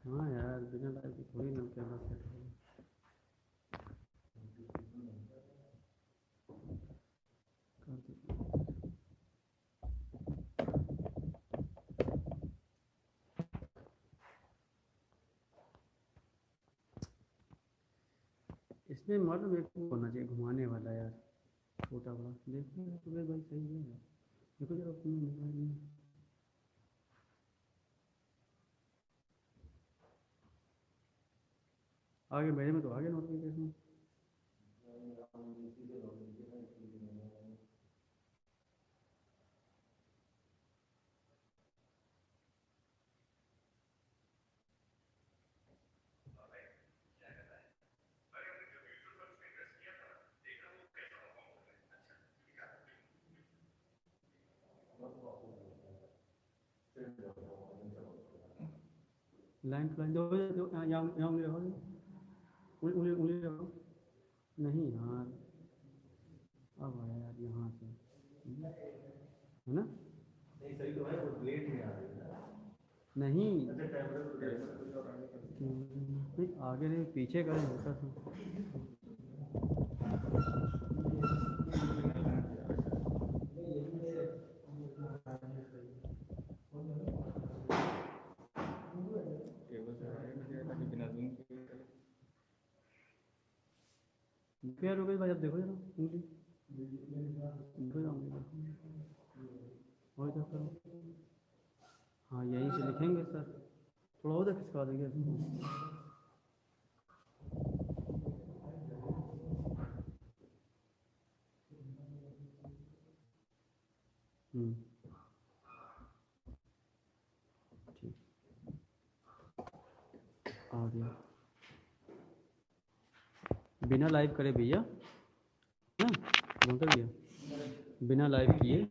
हाँ यार, बिना लाइव की थोड़ी ना कैमरा सेट होगा। इसमें मॉडल एक होना चाहिए घुमाने वाला यार, छोटा बड़ा। देखो सुबह भाई सही है यार, देखो जरा अपने मोबाइल में। आगे मेरे में तो आगे नोटिफिकेशन। लाइन टू लाइन दो, यहाँ उंगली रखो, उंगली उंगली रखो। नहीं यार, अब आया यार यहाँ से, है ना? नहीं सही तो है, वो प्लेट में आ रही है ना। नहीं नहीं, आगे नहीं पीछे का होता था। फिर रुको भाई, अब देखो जरा उंगली, देखो जरा उंगली और क्या करो। हाँ यहीं से लिखेंगे सर, थोड़ा उधर खिसका देंगे इसको। ठीक, आ गया। बिना लाइव करे भैया ना, बनकर भैया बिना लाइव किए।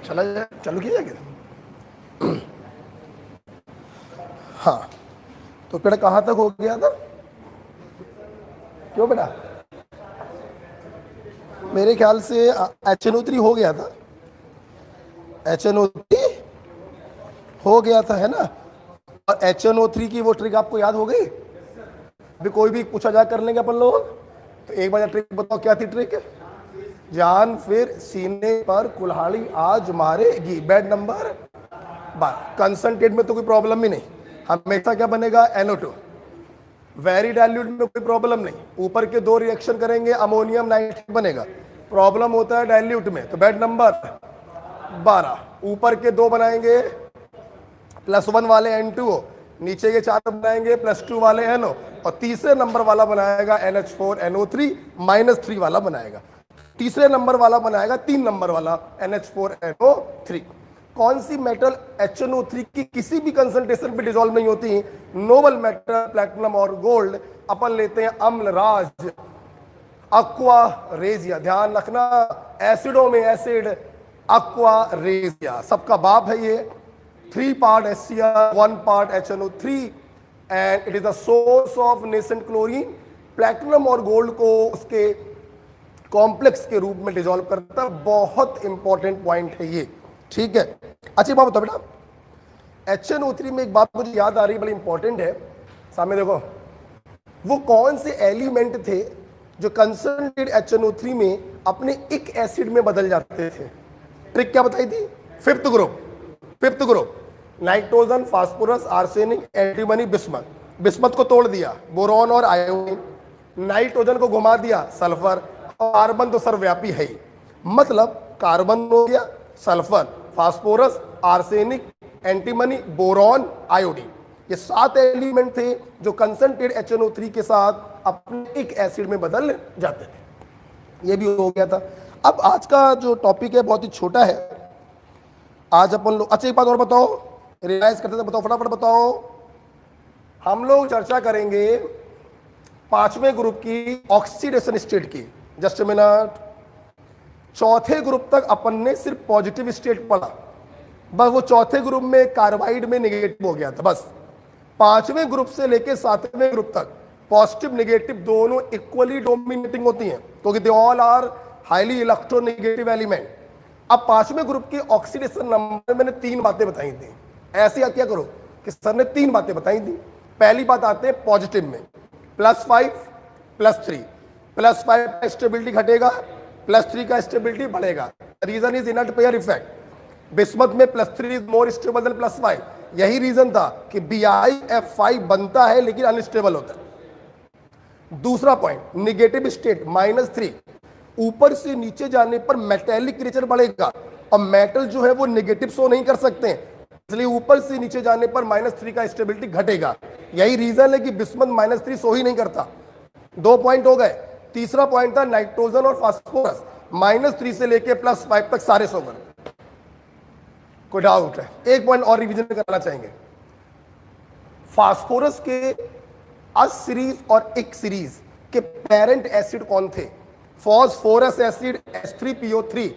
चला जाए, चालू किया जाएगा। हाँ, तो बेटा कहाँ तक हो गया था? क्यों बेटा? मेरे ख्याल से HNO3 हो गया था, HNO3 हो गया था, है ना? और HNO3 की वो ट्रिक आपको याद हो गई? अभी कोई भी पूछा जाए कर लेंगे अपन लोग, तो एक बार ट्रिक बताओ, क्या थी ट्रिक? जान फिर सीने पर कुल्हाड़ी आज मारेगी, बेड नंबर 12। कंसंट्रेट में तो कोई प्रॉब्लम ही नहीं, हमेशा क्या बनेगा? NO2। वेरी डाइल्यूट में कोई प्रॉब्लम नहीं, ऊपर के दो रिएक्शन करेंगे, अमोनियम नाइट्रेट बनेगा। प्रॉब्लम होता है डाइल्यूट में, तो बेड नंबर 12। ऊपर के दो बनाएंगे +1 वाले N2O, नीचे के 4 बनाएंगे +2 वाले NO, और तीसरे नंबर वाला बनाएगा NH4NO3 -3 वाला बनाएगा। तीसरे नंबर वाला बनाएगा 3 नंबर वाला NH4NO3। कौन सी मेटल HNO3 की किसी भी कंसंट्रेशन पे डिसॉल्व नहीं होती? नोबल मेटल, प्लैटिनम और गोल्ड। अपन लेते हैं अम्लराज, अक्वा रेजिया। ध्यान रखना, एसिडों में एसिड अक्वा रेजिया, सबका बाप है ये। 3 part HCl, 1 part HNO3 and it is the source of nascent chlorine. Platinum और गोल्ड को उसके कॉम्प्लेक्स के रूप में डिसॉल्व करता है। बहुत इंपॉर्टेंट पॉइंट है ये, ठीक है? अच्छी बात बताओ बेटा, HNO3 में एक बात मुझे याद आ रही है, बड़ी इंपॉर्टेंट है। सामने देखो, वो कौन से एलिमेंट थे जो कंसंट्रेटेड HNO3 में अपने एक एसिड में बदल जाते थे? ट्रिक क्या बताई थी? Fifth group, nitrogen, phosphorus, arsenic, antimony, bismuth. Bismuth को तोड़ दिया, बोरॉन और आयोडीन। नाइट्रोजन को घुमा दिया, सल्फर। कार्बन तो सर्वव्यापी है ही, मतलब कार्बन हो गया, sulphur, phosphorus, arsenic, antimony, boron, iodine. ये 7 एलिमेंट थे जो कंसंट्रेटेड HNO3 के साथ अपने एक एसिड में बदल जाते थे। ये भी हो गया था। अब आज का जो टॉपिक है बहुत ही छोटा है। आज अपन लोग, अच्छा एक बात और बताओ, रिवाइज करते थे, बताओ फटाफट बताओ। हम लोग चर्चा करेंगे 5वें ग्रुप की ऑक्सीडेशन स्टेट की। Just minute. चौथे ग्रुप तक अपन ने सिर्फ पॉजिटिव स्टेट पढ़ा, बस वो चौथे ग्रुप में कार्बाइड में नेगेटिव हो गया था बस। 5वें ग्रुप से लेके 7वें ग्रुप तक पॉजिटिव नेगेटिव दोनों इक्वली डोमिनेटिंग होती हैं, तो they all are highly electronegative element. अब 5वें ग्रुप के ऑक्सीडेशन नंबर मैंने 3 बातें बताई थी। ऐसे क्या करो कि सर ने 3 बातें बताई थी। पहली बात आते हैं पॉजिटिव में, +5 +3। +5 का स्टेबिलिटी घटेगा, +3 का स्टेबिलिटी बढ़ेगा। Reason is inert pair effect. Bismuth में +3 इज मोर स्टेबल देन +5। यही रीजन था कि BiF5 बनता है लेकिन अनस्टेबल होता है। दूसरा पॉइंट, नेगेटिव स्टेट -3, ऊपर से नीचे जाने पर मेटेलिक नेचर बढ़ेगा, और मेटल जो है वो नेगेटिव शो नहीं कर सकते, इसलिए ऊपर से नीचे जाने पर -3 का स्टेबिलिटी घटेगा। यही रीजन है कि बिस्मथ -3 शो ही नहीं करता। 2 पॉइंट हो गए। तीसरा पॉइंट था नाइट्रोजन और फास्फोरस, -3 से लेके +5 तक सारे शो कर। कोई डाउट है? एक पॉइंट और रिवीजन करना चाहेंगे। फास्फोरस के अस सीरीज और इक सीरीज के पेरेंट एसिड कौन थे? फॉस्फोरस एसिड H3PO3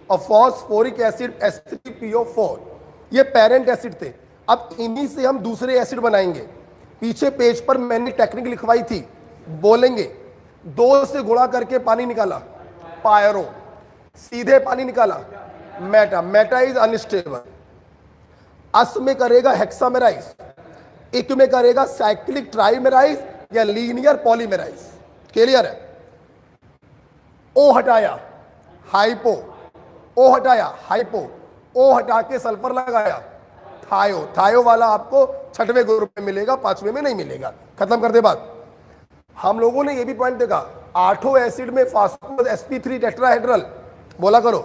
और फॉस्फोरिक एसिड H3PO4, ये पेरेंट एसिड थे। अब इन्हीं से हम दूसरे एसिड बनाएंगे। पीछे पेज पर मैंने टेक्निक लिखवाई थी, बोलेंगे 2 से गुणा करके पानी निकाला, पायरो, सीधे पानी निकाला, मेटा। Meta is unstable. अस में करेगा हेक्सामेराइज, इक में करेगा साइक्लिक ट्राइमेराइज या लीनियर पॉलीमेराइज। क्लियर है? ओ हटाया हाइपो, ओ हटाया हाइपो, ओ हटा के सल्फर लगाया थायो। थायो वाला आपको 6वें ग्रुप में मिलेगा, 5वें में नहीं मिलेगा। खत्म कर दे बात। हम लोगों ने ये भी पॉइंट देखा, 8 एसिड में फास्फोरस sp3 टेट्राहेड्रल, बोला करो,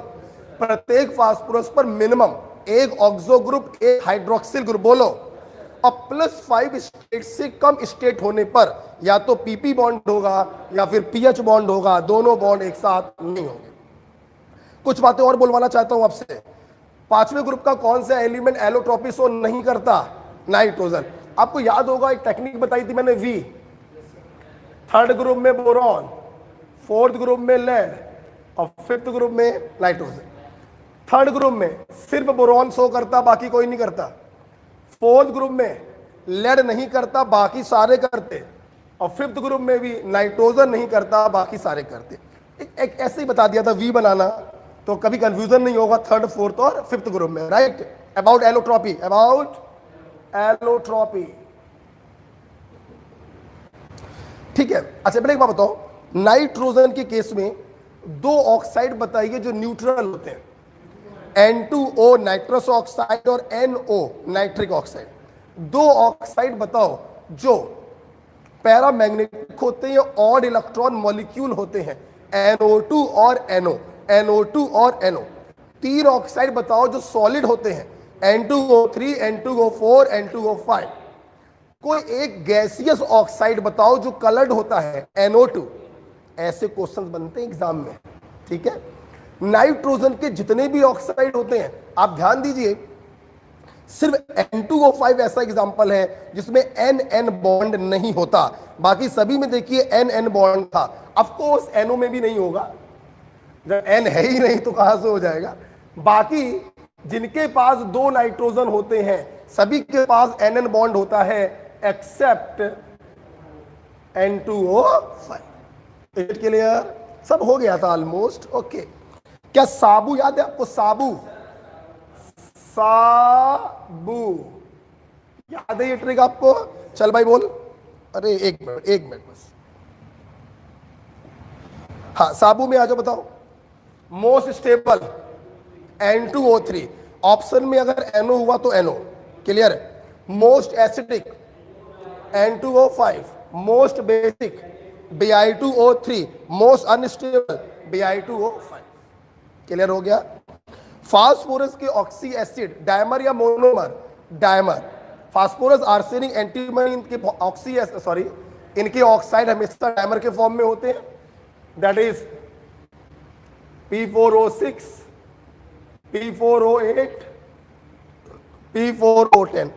प्रत्येक फास्फोरस पर मिनिमम एक ऑक्सो ग्रुप, एक हाइड्रोक्सिल ग्रुप, बोलो। और +5 स्टेट से कम स्टेट होने पर या तो PP बॉन्ड होगा या फिर PH बॉन्ड होगा, दोनों बॉन्ड एक साथ नहीं होंगे। कुछ बातें और बोलवाना चाहता हूं आपसे। 5वें ग्रुप का कौन सा एलिमेंट एलोट्रोपी शो नहीं करता? नाइट्रोजन। आपको याद होगा एक टेक्निक बताई थी मैंने, V। 3rd ग्रुप में बोरॉन, 4th ग्रुप में लेड और 5th ग्रुप में नाइट्रोजन। थर्ड ग्रुप में सिर्फ बोरॉन शो करता, बाकी कोई नहीं करता। फोर्थ ग्रुप में लेड नहीं करता, बाकी सारे करते। और फिफ्थ ग्रुप में भी नाइट्रोजन नहीं करता, बाकी सारे करते। एक ऐसे ही बता दिया था वी बनाना, तो कभी कंफ्यूजन नहीं होगा थर्ड, फोर्थ और फिफ्थ ग्रुप में, right. About allotropy, about allotropy, ठीक है। अच्छा बेटा एक बात बताओ, नाइट्रोजन के केस में दो ऑक्साइड बताइए जो न्यूट्रल होते हैं, N2O नाइट्रस ऑक्साइड और NO नाइट्रिक ऑक्साइड। दो ऑक्साइड बताओ जो पैरामैग्नेटिक होते हैं, ऑड इलेक्ट्रॉन मॉलिक्यूल होते हैं, NO2 और NO, NO2 और NO। तीन ऑक्साइड बताओ जो सॉलिड होते हैं, N2O3, N2O4, N2O5। कोई एक गैसियस ऑक्साइड बताओ जो कलर्ड होता है, NO2। ऐसे क्वेश्चंस बनते हैं एग्जाम में, ठीक है। नाइट्रोजन के जितने भी ऑक्साइड होते हैं, आप ध्यान दीजिए, सिर्फ N2O5 ऐसा एग्जांपल है जिसमें NN बॉन्ड नहीं होता, बाकी सभी में देखिए NN बॉन्ड था। ऑफ कोर्स NO में भी नहीं होगा, जब N है ही नहीं तो कहां से हो जाएगा। बाकी जिनके पास दो नाइट्रोजन होते हैं सभी के पास NN बॉन्ड होता है, एक्सेप्ट N2O5। It clear? सब हो गया था ऑलमोस्ट, ओके। क्या साबु याद है आपको? साबु, साबु याद है ये ट्रिक आपको? चल भाई बोल। अरे एक मिनट बस। हाँ साबु में आ जाओ, बताओ। मोस्ट स्टेबल N2O3, ऑप्शन में अगर NO हुआ तो NO, क्लियर है। Most acidic N2O5, most basic Bi2O3, most unstable Bi2O5, clear हो गया। फास्फोरस के ऑक्सी एसिड डायमर या monomer? Dimer. Phosphorus, arsenic, antimony, इनके ऑक्सी सॉरी इनके ऑक्साइड हमेशा डायमर के फॉर्म में होते हैं, that is P4O6, P4O8, P4O10।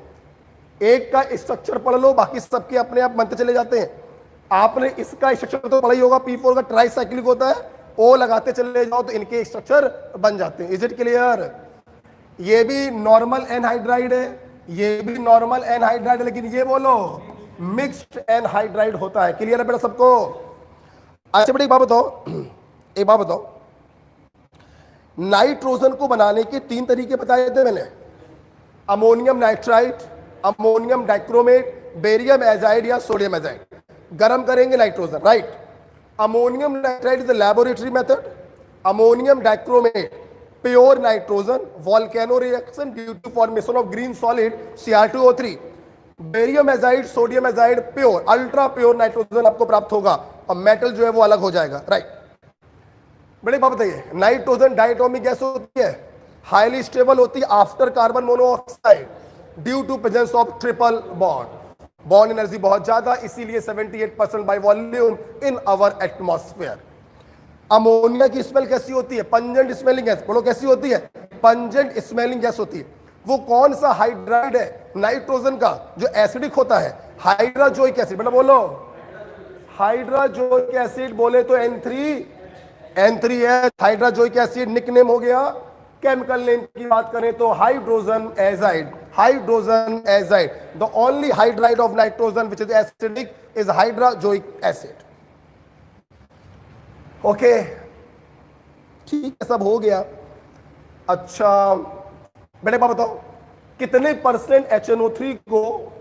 एक का स्ट्रक्चर पढ़ लो, बाकी सबके अपने आप बनते चले जाते हैं। आपने इसका स्ट्रक्चर तो पढ़ा ही होगा, P4 का ट्राइसाइक्लिक होता है, O लगाते चले जाओ तो इनके स्ट्रक्चर बन जाते हैं। Is it clear? ये भी नॉर्मल एनहाइड्राइड है, ये भी नॉर्मल एनहाइड्राइड है, लेकिन ये बोलो मिक्स्ड एनहाइड्राइड होता है। क्लियर है बेटा सबको? अच्छा बेटा एक बात बताओ, नाइट्रोजन को बनाने के तीन तरीके बताए थे मैंने, ammonium nitrite, ammonium dichromate, barium azide या सोडियम एजाइड। गर्म करेंगे nitrogen, right. Ammonium nitrite is the laboratory method, ammonium dichromate pure nitrogen, volcano reaction due to formation of green solid Cr2O3। Barium azide, sodium azide pure, ultra pure nitrogen आपको प्राप्त होगा, और metal जो है वो अलग हो जाएगा, राइट। बड़े बात बताइए, नाइट्रोजन डायटोमिक गैस होती है, हाईली स्टेबल होती है after carbon monoxide due to presence of triple bond. Bond energy बहुत ज्यादा, इसीलिए 78% by volume in our atmosphere. Ammonia की स्मेल कैसी होती है? Pungent smelling gas. बोलो कैसी होती है? पंजेंट स्मेलिंग गैस होती है। वो कौन सा हाइड्राइड है नाइट्रोजन का जो एसिडिक होता है? Hydrazoic acid. बेटा बोलो हाइड्राजोइक एसिड, बोले तो N3 है हाइड्राजोइक एसिड, निकनेम हो गया। केमिकल नेम की बात करें तो hydrogen azide, hydrogen azide. The only hydride of nitrogen which is acidic is hydrazoic acid. Okay ठीक है, सब हो गया। अच्छा बेटे बात बताओ, कितने परसेंट HNO3 को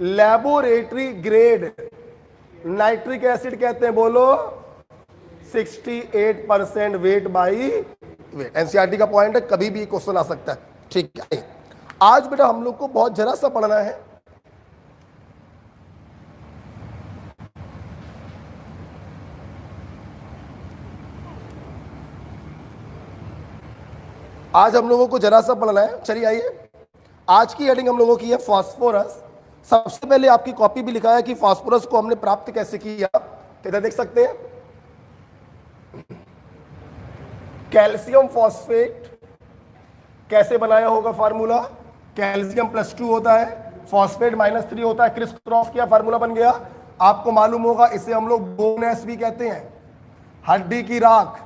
लैबोरेटरी ग्रेड नाइट्रिक एसिड कहते हैं? बोलो 68% वेट बाई वेट। एनसीईआरटी का पॉइंट है, कभी भी क्वेश्चन आ सकता है, ठीक है। आज बेटा हम लोग को बहुत जरा सा पढ़ना है, आज हम लोगों को जरा सा पढ़ना है। चलिए आइए, आज की हेडिंग हम लोगों की है फास्फोरस। सबसे पहले आपकी कॉपी भी लिखा है कि फास्फोरस को हमने प्राप्त कैसे किया, तो इधर देख सकते हैं। कैल्शियम फॉस्फेट कैसे बनाया होगा फार्मूला? कैल्शियम +2 होता है, फॉस्फेट -3 होता है, क्रिस क्रॉस किया, फार्मूला बन गया। आपको मालूम होगा इसे हम लोग बोन एस भी कहते हैं, हड्डी की राख।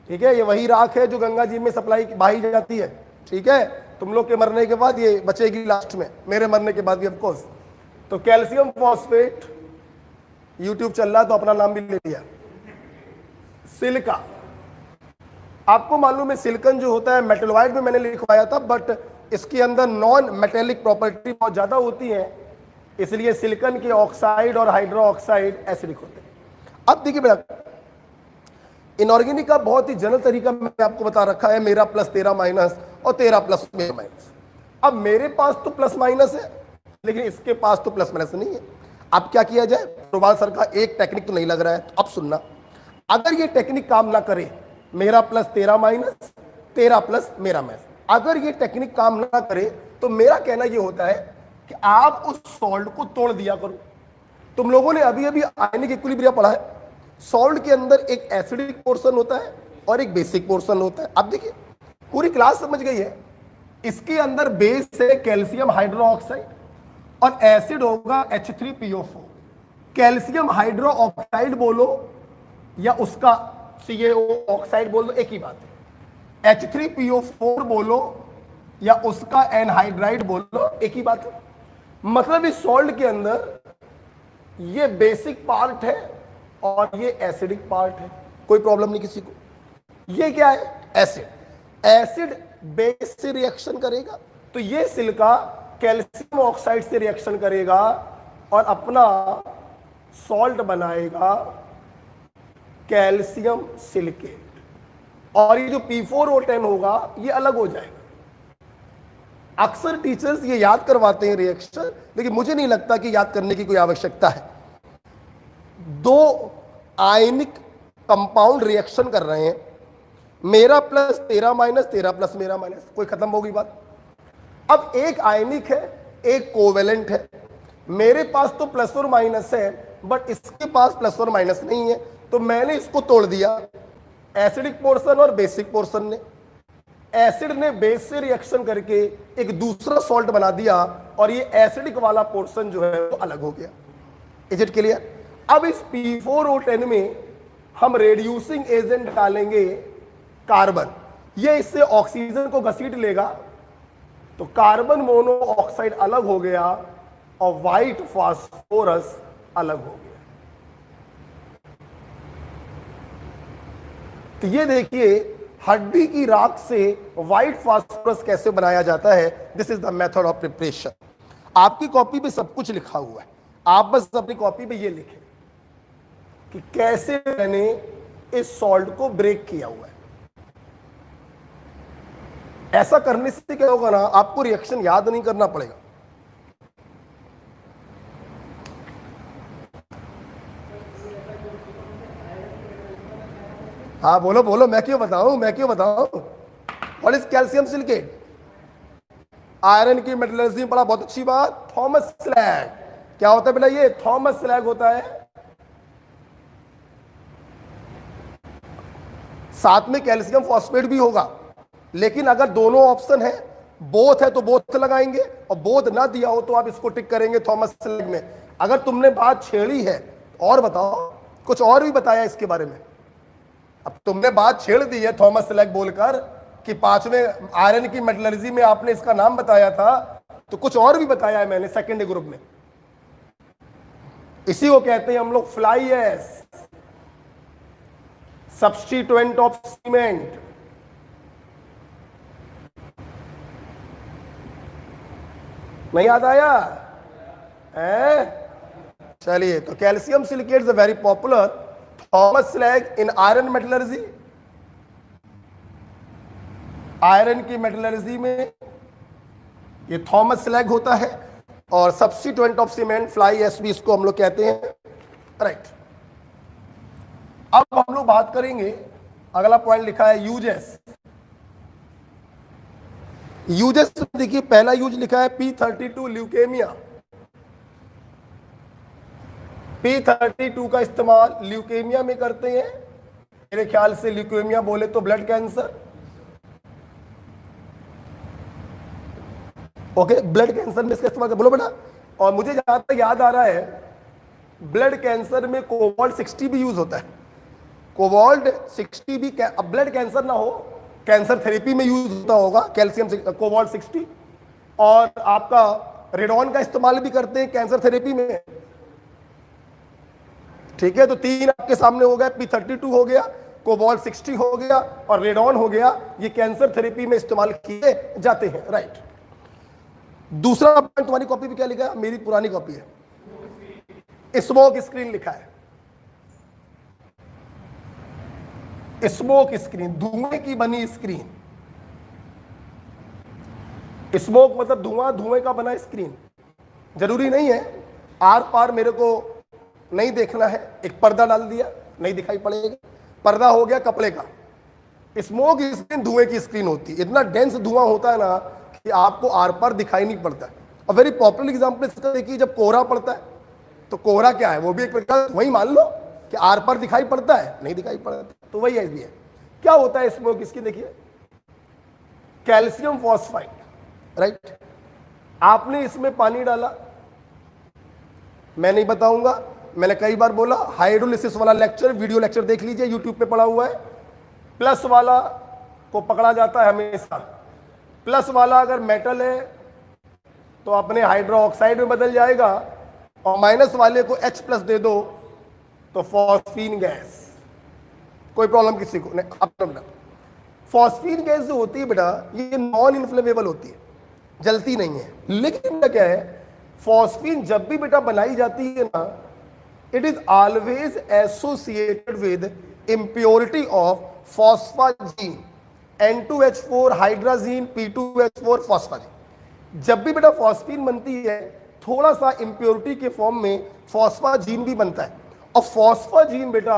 ठीक है, ये वही राख है जो गंगा जी में सप्लाई बहाई जाती है। ठीक है, तुम लोग के मरने के बाद ये बचेगी लास्ट में, मेरे मरने के बाद भी ऑफ कोर्स। तो कैल्शियम फॉस्फेट, यूट्यूब चल रहा तो अपना नाम भी ले लिया। सिलिका, आपको मालूम है सिलिकॉन जो होता है मेटलॉइड में मैंने लिखवाया था, बट इसके अंदर नॉन मेटेलिक प्रॉपर्टी बहुत ज्यादा होती है, इसलिए सिलिकॉन के ऑक्साइड और हाइड्रो ऑक्साइड एसिडिक होते हैं। अब देखिए बेटा, इनऑर्गेनिक का बहुत ही जनरल तरीका मैंने आपको बता रखा है, मेरा प्लस तेरा माइनस और तेरा प्लस मेरा माइनस। अब मेरे पास तो प्लस माइनस है, लेकिन इसके पास तो प्लस माइनस नहीं है। अब क्या किया जाए? प्रोबाल सर का एक टेक्निक तो नहीं लग रहा है, अब सुनना, अगर ये टेक्निक काम ना करे, मेरा प्लस तेरा माइनस, तेरा प्लस मेरा माइनस, अगर ये टेक्निक काम ना करे, तो मेरा कहना ये होता है कि आप उस सॉल्ट को तोड़ दिया करो। तुम लोगों ने अभी अभी आयनिक इक्विलिब्रियम पढ़ा है, सॉल्ट के अंदर एक एसिडिक पोर्शन होता है और एक बेसिक पोर्शन होता है। अब देखिए पूरी क्लास समझ गई है, इसके अंदर बेस है कैल्शियम हाइड्रोक्साइड और एसिड होगा H3PO4। कैल्शियम हाइड्रो ऑक्साइड बोलो या उसका CaO ऑक्साइड बोल दो, एक ही बात है। H3PO4 बोलो या उसका एनहाइड्राइड बोलो, एक ही बात है। मतलब इस सॉल्ट के अंदर ये बेसिक पार्ट है और ये एसिडिक पार्ट है, कोई प्रॉब्लम नहीं किसी को। ये क्या है? एसिड। एसिड बेस से रिएक्शन करेगा, तो ये सिलिका कैल्शियम ऑक्साइड से रिएक्शन करेगा और अपना सॉल्ट बनाएगा कैल्शियम सिलिकेट, और ये जो P4O10 होगा ये अलग हो जाएगा। अक्सर टीचर्स ये याद करवाते हैं रिएक्शन, लेकिन मुझे नहीं लगता कि याद करने की कोई आवश्यकता है। दो आयनिक कंपाउंड रिएक्शन कर रहे हैं, मेरा प्लस तेरा माइनस, तेरा प्लस मेरा माइनस, कोई खत्म हो गई बात। अब एक आयनिक है, एक कोवेलेंट है, मेरे पास तो प्लस और माइनस है, बट इसके पास प्लस और माइनस नहीं है, तो मैंने इसको तोड़ दिया, एसिडिक पोर्शन और बेसिक पोर्शन ने। एसिड ने बेस से रिएक्शन करके एक दूसरा सॉल्ट बना दिया और ये एसिडिक वाला पोर्शन जो है वो अलग हो गया। Is it clear? अब इस P4O10 में हम रेड्यूसिंग एजेंट डालेंगे कार्बन, ये इससे ऑक्सीजन को घसीट लेगा, तो कार्बन मोनोऑक्साइड अलग हो गया और व्हाइट फास्फोरस अलग हो गया। तो ये देखिए हड्डी की राख से व्हाइट फास्फोरस कैसे बनाया जाता है। This is the method of preparation. आपकी कॉपी पे सब कुछ लिखा हुआ है, आप बस अपनी कॉपी पे ये लिखें कि कैसे मैंने इस सॉल्ट को ब्रेक किया हुआ है। ऐसा करने से क्या होगा ना, आपको रिएक्शन याद नहीं करना पड़ेगा। हाँ बोलो बोलो, मैं क्यों बताऊं, मैं क्यों बताऊं। What is calcium silicate? Iron की मेटलर्जी में पढ़ा, बहुत अच्छी बात। थॉमस स्लैग क्या होता है बेटा? ये थॉमस स्लैग होता है, साथ में कैल्शियम फॉस्फेट भी होगा, लेकिन अगर दोनों ऑप्शन है, बोथ है तो बोथ लगाएंगे, और बोथ ना दिया हो तो आप इसको टिक करेंगे थॉमस स्लैग में। अगर तुमने बात छेड़ी है और बताओ, कुछ और भी बताया इसके बारे में। अब तुमने बात छेड़ दी है थॉमस स्लैग बोलकर कि 5वें आयरन की मेटलर्जी में आपने इसका नाम बताया था, तो कुछ और भी बताया है मैंने सेकेंड ग्रुप में। इसी को कहते हैं हम लोग fly ash, substituent of cement. नहीं याद आया है? चलिए, तो calcium silicate is very popular Thomas slag in iron metallurgy. Iron की मेटलर्जी में ये थॉमस स्लैग होता है, और substituent of cement fly ash भी इसको हम लोग कहते हैं, राइट। अब हम लोग बात करेंगे, अगला पॉइंट लिखा है यूजेस। यूजेस देखिए, पहला यूज लिखा है P32 ल्यूकेमिया। P32 का इस्तेमाल ल्यूकेमिया में करते हैं, मेरे ख्याल से ल्यूकेमिया बोले तो blood cancer. Okay, blood cancer में इसका इस्तेमाल बोलो बेटा। और मुझे जहां तक याद आ रहा है, ब्लड कैंसर में कोबाल्ट 60 भी यूज होता है। कोबाल्ट 60 भी अब ब्लड कैंसर ना हो, कैंसर थेरेपी में यूज होता होगा कैल्शियम कोबाल्ट 60, और आपका रेडॉन का इस्तेमाल भी करते हैं कैंसर थेरेपी में। ठीक है, तो 3 आपके सामने हो गया, P32 हो गया, कोबाल्ट 60 हो गया और रेडॉन हो गया। ये कैंसर थेरेपी में इस्तेमाल किए जाते हैं, राइट। दूसरा पॉइंट तुम्हारी कॉपी पे क्या लिखा है? मेरी पुरानी कॉपी है, स्मोक स्क्रीन लिखा है। स्मोक स्क्रीन, धुएं की बनी स्क्रीन। स्मोक मतलब धुआं, धुएं का बना स्क्रीन। जरूरी नहीं है आर पार मेरे को नहीं देखना है, एक पर्दा डाल दिया नहीं दिखाई पड़ेगा, पर्दा हो गया कपड़े का। स्मोक स्क्रीन धुएं की स्क्रीन होती है, इतना डेंस धुआं होता है ना कि आपको आर पार दिखाई नहीं पड़ता है। और वेरी पॉपुलर एग्जांपल इसका देखिए, जब कोहरा पड़ता है तो कोहरा क्या है, वो भी एक प्रकार वही मान लो कि आर पार दिखाई पड़ता है, नहीं दिखाई पड़ता, तो वही ऐसी है। क्या होता है स्मोक स्क्रीन? देखिए कैल्शियम फॉस्फाइड, राइट। आपने इसमें पानी डाला, मैं नहीं बताऊंगा, मैंने कई बार बोला, हाइड्रोलिसिस वाला लेक्चर, वीडियो लेक्चर देख लीजिए, यूट्यूब पे पड़ा हुआ है। प्लस वाला को पकड़ा जाता है हमेशा, प्लस वाला अगर मेटल है तो अपने हाइड्रो ऑक्साइड में बदल जाएगा, और माइनस वाले को H+ दे दो तो फॉस्फीन गैस। कोई प्रॉब्लम किसी को नहीं? अपना फॉस्फीन गैस जो होती है बेटा, ये नॉन इन्फ्लेमेबल होती है, जलती नहीं है। लेकिन क्या है, फॉस्फीन जब भी बेटा बनाई जाती है ना, it is always associated with impurity of phosphazine, N2H4 hydrazine, P2H4 phosphazine. जब भी बेटा फॉस्फीन बनती है, थोड़ा सा इम्प्योरिटी के फॉर्म में फॉस्फाजीन भी बनता है, और फॉस्फाजीन बेटा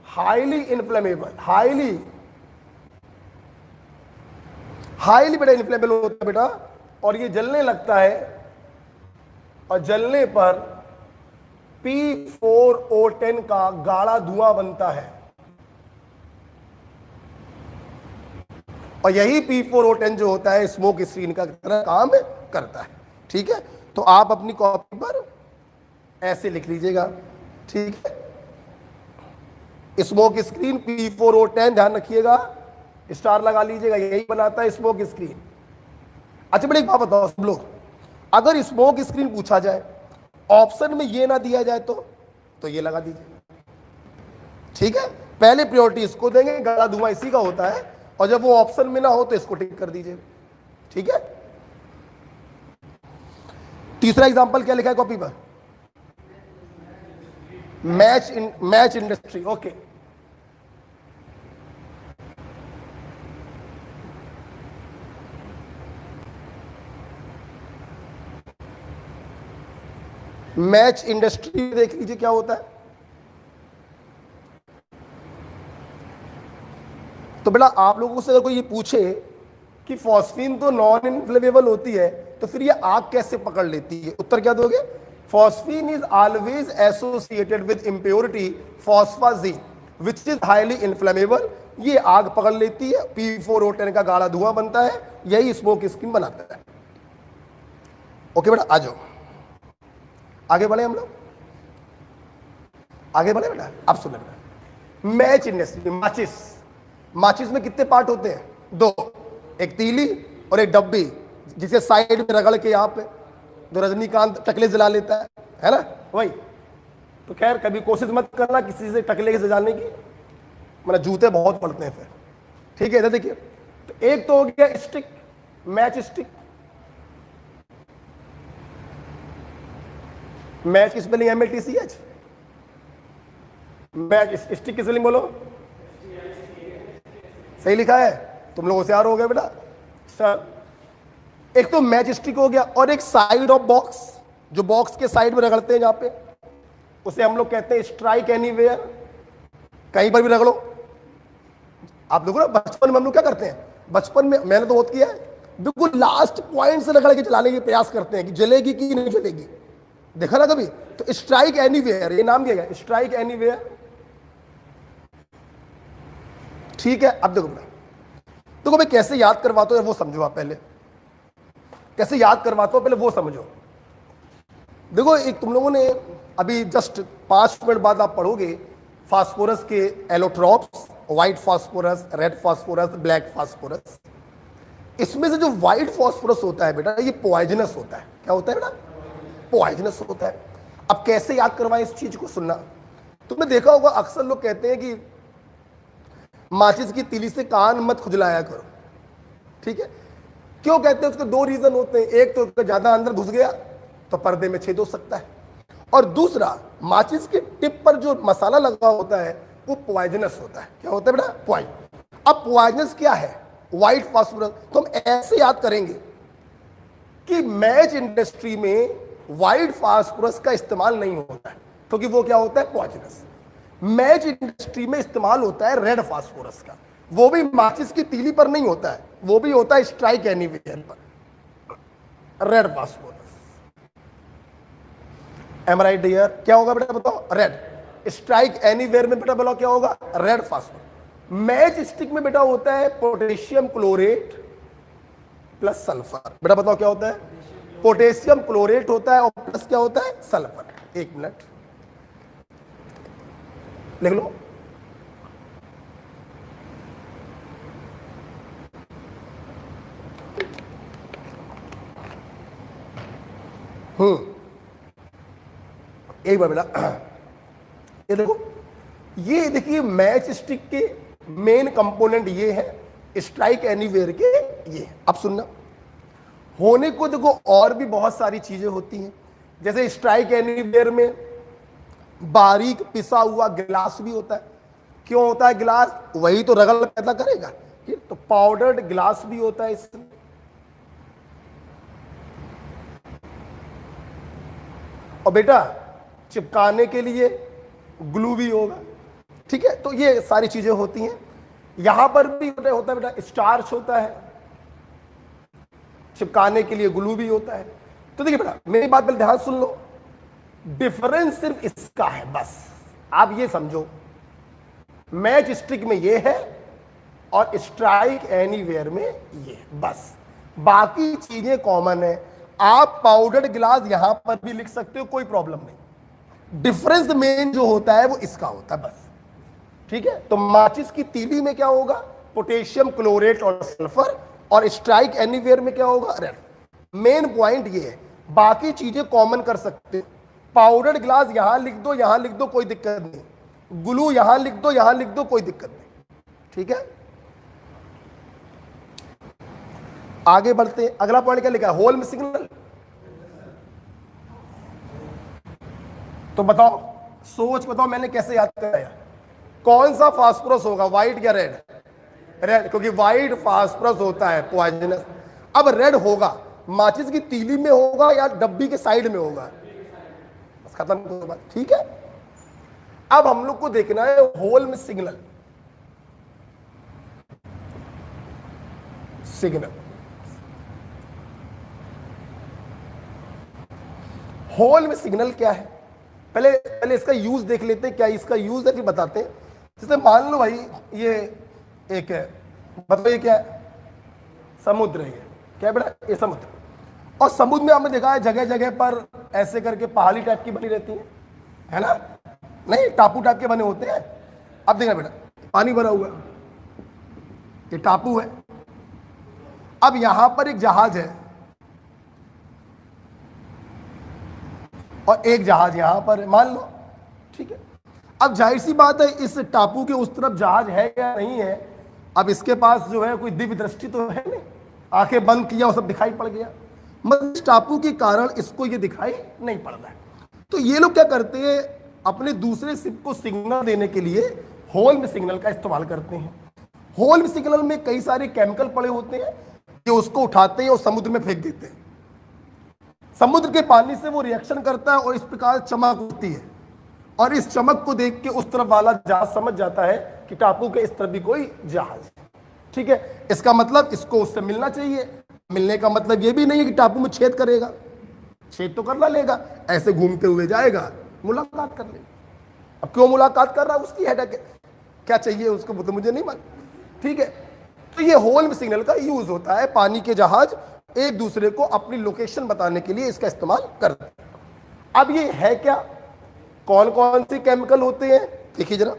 हाईली इन्फ्लेमेबल, हाईली बेटा इन्फ्लेमेबल होता है बेटा, और ये जलने लगता है, और जलने पर P4O10 का गाढ़ा धुआं बनता है, और यही P4O10 जो होता है स्मोक स्क्रीन का तरह काम करता है। ठीक है, तो आप अपनी कॉपी पर ऐसे लिख लीजिएगा, ठीक है। स्मोक स्क्रीन P4O10, ध्यान रखिएगा, स्टार लगा लीजिएगा, यही बनाता है स्मोक स्क्रीन। अच्छा बेटा एक बात बताओ सब लोग, अगर स्मोक स्क्रीन पूछा जाए, ऑप्शन में ये ना दिया जाए तो ये लगा दीजिए, ठीक है। पहले प्रायोरिटी इसको देंगे, गाढ़ा धुआं इसी का होता है, और जब वो ऑप्शन में ना हो तो इसको टिक कर दीजिए, ठीक है। तीसरा एग्जांपल क्या लिखा है कॉपी पर? Match industry, okay. Match industry देख लीजिए क्या होता है। तो बेटा आप लोगों से अगर कोई ये पूछे कि फॉस्फीन तो नॉन इन्फ्लेमेबल होती है, तो फिर ये आग कैसे पकड़ लेती है, उत्तर क्या दोगे? Phosphine is always associated with impurity phosphazine which is highly inflammable. ये आग पकड़ लेती है, P4O10 का गाढ़ा धुआं बनता है, यही स्मोक स्क्रीन बनाता है। ओके बेटा आ जाओ, आगे बढ़े हम लोग, आगे बढ़े बेटा। अब सुनो बेटा, मैच इंडस्ट्री, माचिस में कितने पार्ट होते हैं? 2, एक तीली और एक डब्बी, जिसे साइड में रगड़ के यहाँ पे जो रजनीकांत टकले जला लेता है ना, वही। तो खैर कभी कोशिश मत करना किसी से टकले से जलाने की, मतलब जूते बहुत पड़ते हैं फिर, ठीक है। देखिए, तो एक तो हो गया स्टिक, मैच स्टिक। मैच की स्पेलिंग MATCH, मैच स्टिक की स्पेलिंग बोलो, सही लिखा है, तुम लोग होशियार हो गए बेटा सर। एक तो मैच स्टिक हो गया, और एक साइड ऑफ बॉक्स, जो बॉक्स के साइड में रगड़ते हैं जहां पे, उसे हम लोग कहते हैं स्ट्राइक एनीवेयर, कहीं पर भी रगड़ो। आप लोगों ना बचपन में हम लोग क्या करते हैं, बचपन में मैंने तो बहुत किया है, बिल्कुल लास्ट पॉइंट से रगड़ के चलाने की प्रयास करते हैं कि जलेगी कि नहीं जलेगी, देखा ना कभी? तो स्ट्राइक एनीवेयर, ये नाम दिया गया, स्ट्राइक एनीवेयर, ठीक है। अब देखो बेटा, देखो मैं कैसे याद करवाता हूं वो समझो, आप पहले कैसे याद करवाता हूं पहले वो समझो। देखो एक तुम लोगों ने अभी जस्ट 5 मिनट बाद आप पढ़ोगे फास्फोरस के allotropes, white phosphorus, red phosphorus, black phosphorus. इसमें से जो व्हाइट फास्फोरस होता है बेटा, ये पॉइजनस होता है। क्या होता है बेटा? पॉइजनस होता है। अब कैसे याद करवाएं इस चीज को? सुनना, तुमने देखा होगा अक्सर लोग कहते हैं कि माचिस की तीली से कान मत खुजलाया करो, ठीक है? क्यों कहते हैं? उसके दो रीजन होते हैं। एक तो ज्यादा अंदर घुस गया तो पर्दे में छेद हो सकता है, और दूसरा माचिस के टिप पर जो मसाला लगा होता है वो पॉइजनस होता है। क्या होता है बेटा? पॉइजन। अब पॉइजनस क्या है? White phosphorus. तो हम ऐसे याद करेंगे कि मैच इंडस्ट्री में व्हाइट फास्फोरस का इस्तेमाल नहीं होता है, क्योंकि वो क्या होता है? पॉइजनस। मैच इंडस्ट्री में इस्तेमाल होता है रेड फास्फोरस का, वो भी माचिस की तीली पर नहीं होता है, वो भी होता है स्ट्राइक एनीवेयर पर, red phosphorus. Am right dear? क्या होगा बेटा बताओ? रेड। स्ट्राइक एनीवेयर में बेटा बोलो क्या होगा? Red phosphorus. मैच स्टिक में बेटा होता है पोटेशियम क्लोरेट प्लस सल्फर। बेटा बताओ क्या होता है? पोटेशियम क्लोरेट होता है और प्लस क्या होता है? सल्फर। एक मिनट लिख लो। एक बार बेटा ये देखो, ये देखिए मैच स्टिक के मेन कंपोनेंट ये है, स्ट्राइक एनीवेयर के ये। अब सुनना, होने को देखो और भी बहुत सारी चीजें होती हैं, जैसे स्ट्राइक एनीवेयर में बारीक पिसा हुआ गिलास भी होता है। क्यों होता है गिलास? वही तो रगड़ पैदा करेगा, तो पाउडर्ड गिलास भी होता है इसमें। और बेटा चिपकाने के लिए ग्लू भी होगा, ठीक है? तो ये सारी चीजें होती हैं। यहां पर भी होता है बेटा स्टार्च होता है, चिपकाने के लिए ग्लू भी होता है। तो देखिए बेटा मेरी बात पहले ध्यान सुन लो, डिफरेंस सिर्फ इसका है बस। आप ये समझो, मैच स्टिक में ये है और स्ट्राइक एनीवेयर में ये, बस। बाकी चीजें कॉमन है। आप पाउडर्ड गिलास यहां पर भी लिख सकते हो, कोई प्रॉब्लम नहीं। डिफरेंस मेन जो होता है वो इसका होता है बस, ठीक है? तो माचिस की तीली में क्या होगा? पोटेशियम क्लोरेट और सल्फर, और स्ट्राइक एनीवेयर में क्या होगा? रेड। मेन पॉइंट ये है, बाकी चीजें कॉमन कर सकते हो। पाउडर्ड ग्लास यहां लिख दो, यहां लिख दो, कोई दिक्कत नहीं। ग्लू यहां लिख दो, यहां लिख दो, कोई दिक्कत नहीं, ठीक है? आगे बढ़ते हैं। अगला पॉइंट क्या लिखा है? होल में सिग्नल। तो बताओ, सोच बताओ मैंने कैसे याद कराया? कौन सा फास्फोरस होगा, व्हाइट या रेड? रेड, क्योंकि व्हाइट फास्फोरस होता है पॉइजनस। अब रेड होगा, माचिस की तीली में होगा या डब्बी के साइड में होगा? बस खत्म करो बात, ठीक है? अब हम लोग को देखना है होल में सिग्नल। सिग्नल होल में सिग्नल क्या है? पहले इसका यूज देख लेते हैं, क्या इसका यूज है फिर बताते हैं। जैसे मान लो भाई ये एक है, बताओ ये क्या है? समुद्र है। क्या है बेटा? ये समुद्र। और समुद्र में आपने देखा है जगह जगह पर ऐसे करके पहाड़ी टाइप की बनी रहती है ना? नहीं, टापू टाइप के बने होते हैं। अब देखना बेटा, पानी भरा हुआ है, ये टापू है। अब यहां पर एक जहाज है और एक जहाज यहां पर है, मान लो, ठीक है? अब जाहिर सी बात है इस टापू के उस तरफ जहाज है या नहीं है। अब इसके पास जो है कोई दिव्य दृष्टि तो है नहीं, आंखें बंद किया और सब दिखाई पड़ गया, मगर इस टापू के कारण इसको ये दिखाई नहीं पड़ रहा है। तो ये लोग क्या करते हैं, अपने दूसरे शिप को सिग्नल देने के लिए होल में सिग्नल का इस्तेमाल करते हैं। होल में सिग्नल में कई सारे केमिकल पड़े होते हैं, जो उसको उठाते हैं और समुद्र में फेंक देते हैं। समुद्र के पानी से वो रिएक्शन करता है और इस प्रकार चमक उठती है, और इस चमक को देख के उस तरफ वाला जहाज समझ जाता है कि टापू के इस तरफ भी कोई जहाज, ठीक है? इसका मतलब इसको उससे मिलना चाहिए। मिलने का मतलब ये भी नहीं है कि टापू में छेद करेगा, छेद तो कर लेगा, ऐसे घूमते हुए जाएगा, मुलाकात कर लेगा। अब क्यों मुलाकात कर रहा है, उसकी हेडेक है, क्या चाहिए उसको वो तो मुझे नहीं मालूम, ठीक है? तो ये होल में सिग्नल का यूज होता है, पानी के जहाज एक दूसरे को अपनी लोकेशन बताने के लिए इसका इस्तेमाल करते हैं। अब ये है क्या, कौन कौन से केमिकल होते हैं? देखिए जरा,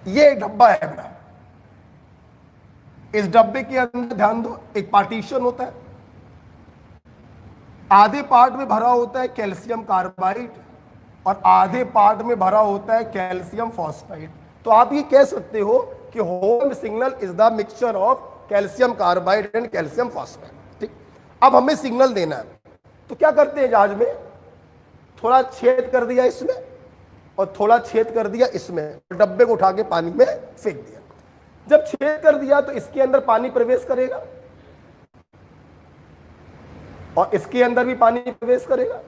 ये एक डब्बा है बेटा, इस डब्बे के अंदर ध्यान दो एक पार्टीशन होता है, आधे पार्ट में भरा होता है कैल्शियम कार्बाइड और आधे पार्ट में भरा होता है कैल्शियम फॉस्फाइड। तो आप ये कह सकते हो कि होल signal is the mixture of calcium carbide and calcium phosphide. ठीक, अब हमें सिग्नल देना है, तो क्या करते हैं जहाज में, थोड़ा छेद कर दिया इसमें और थोड़ा छेद कर दिया इसमें, डब्बे को उठा के पानी में फेंक दिया। जब छेद कर दिया तो इसके अंदर पानी प्रवेश करेगा और इसके अंदर भी पानी प्रवेश करेगा।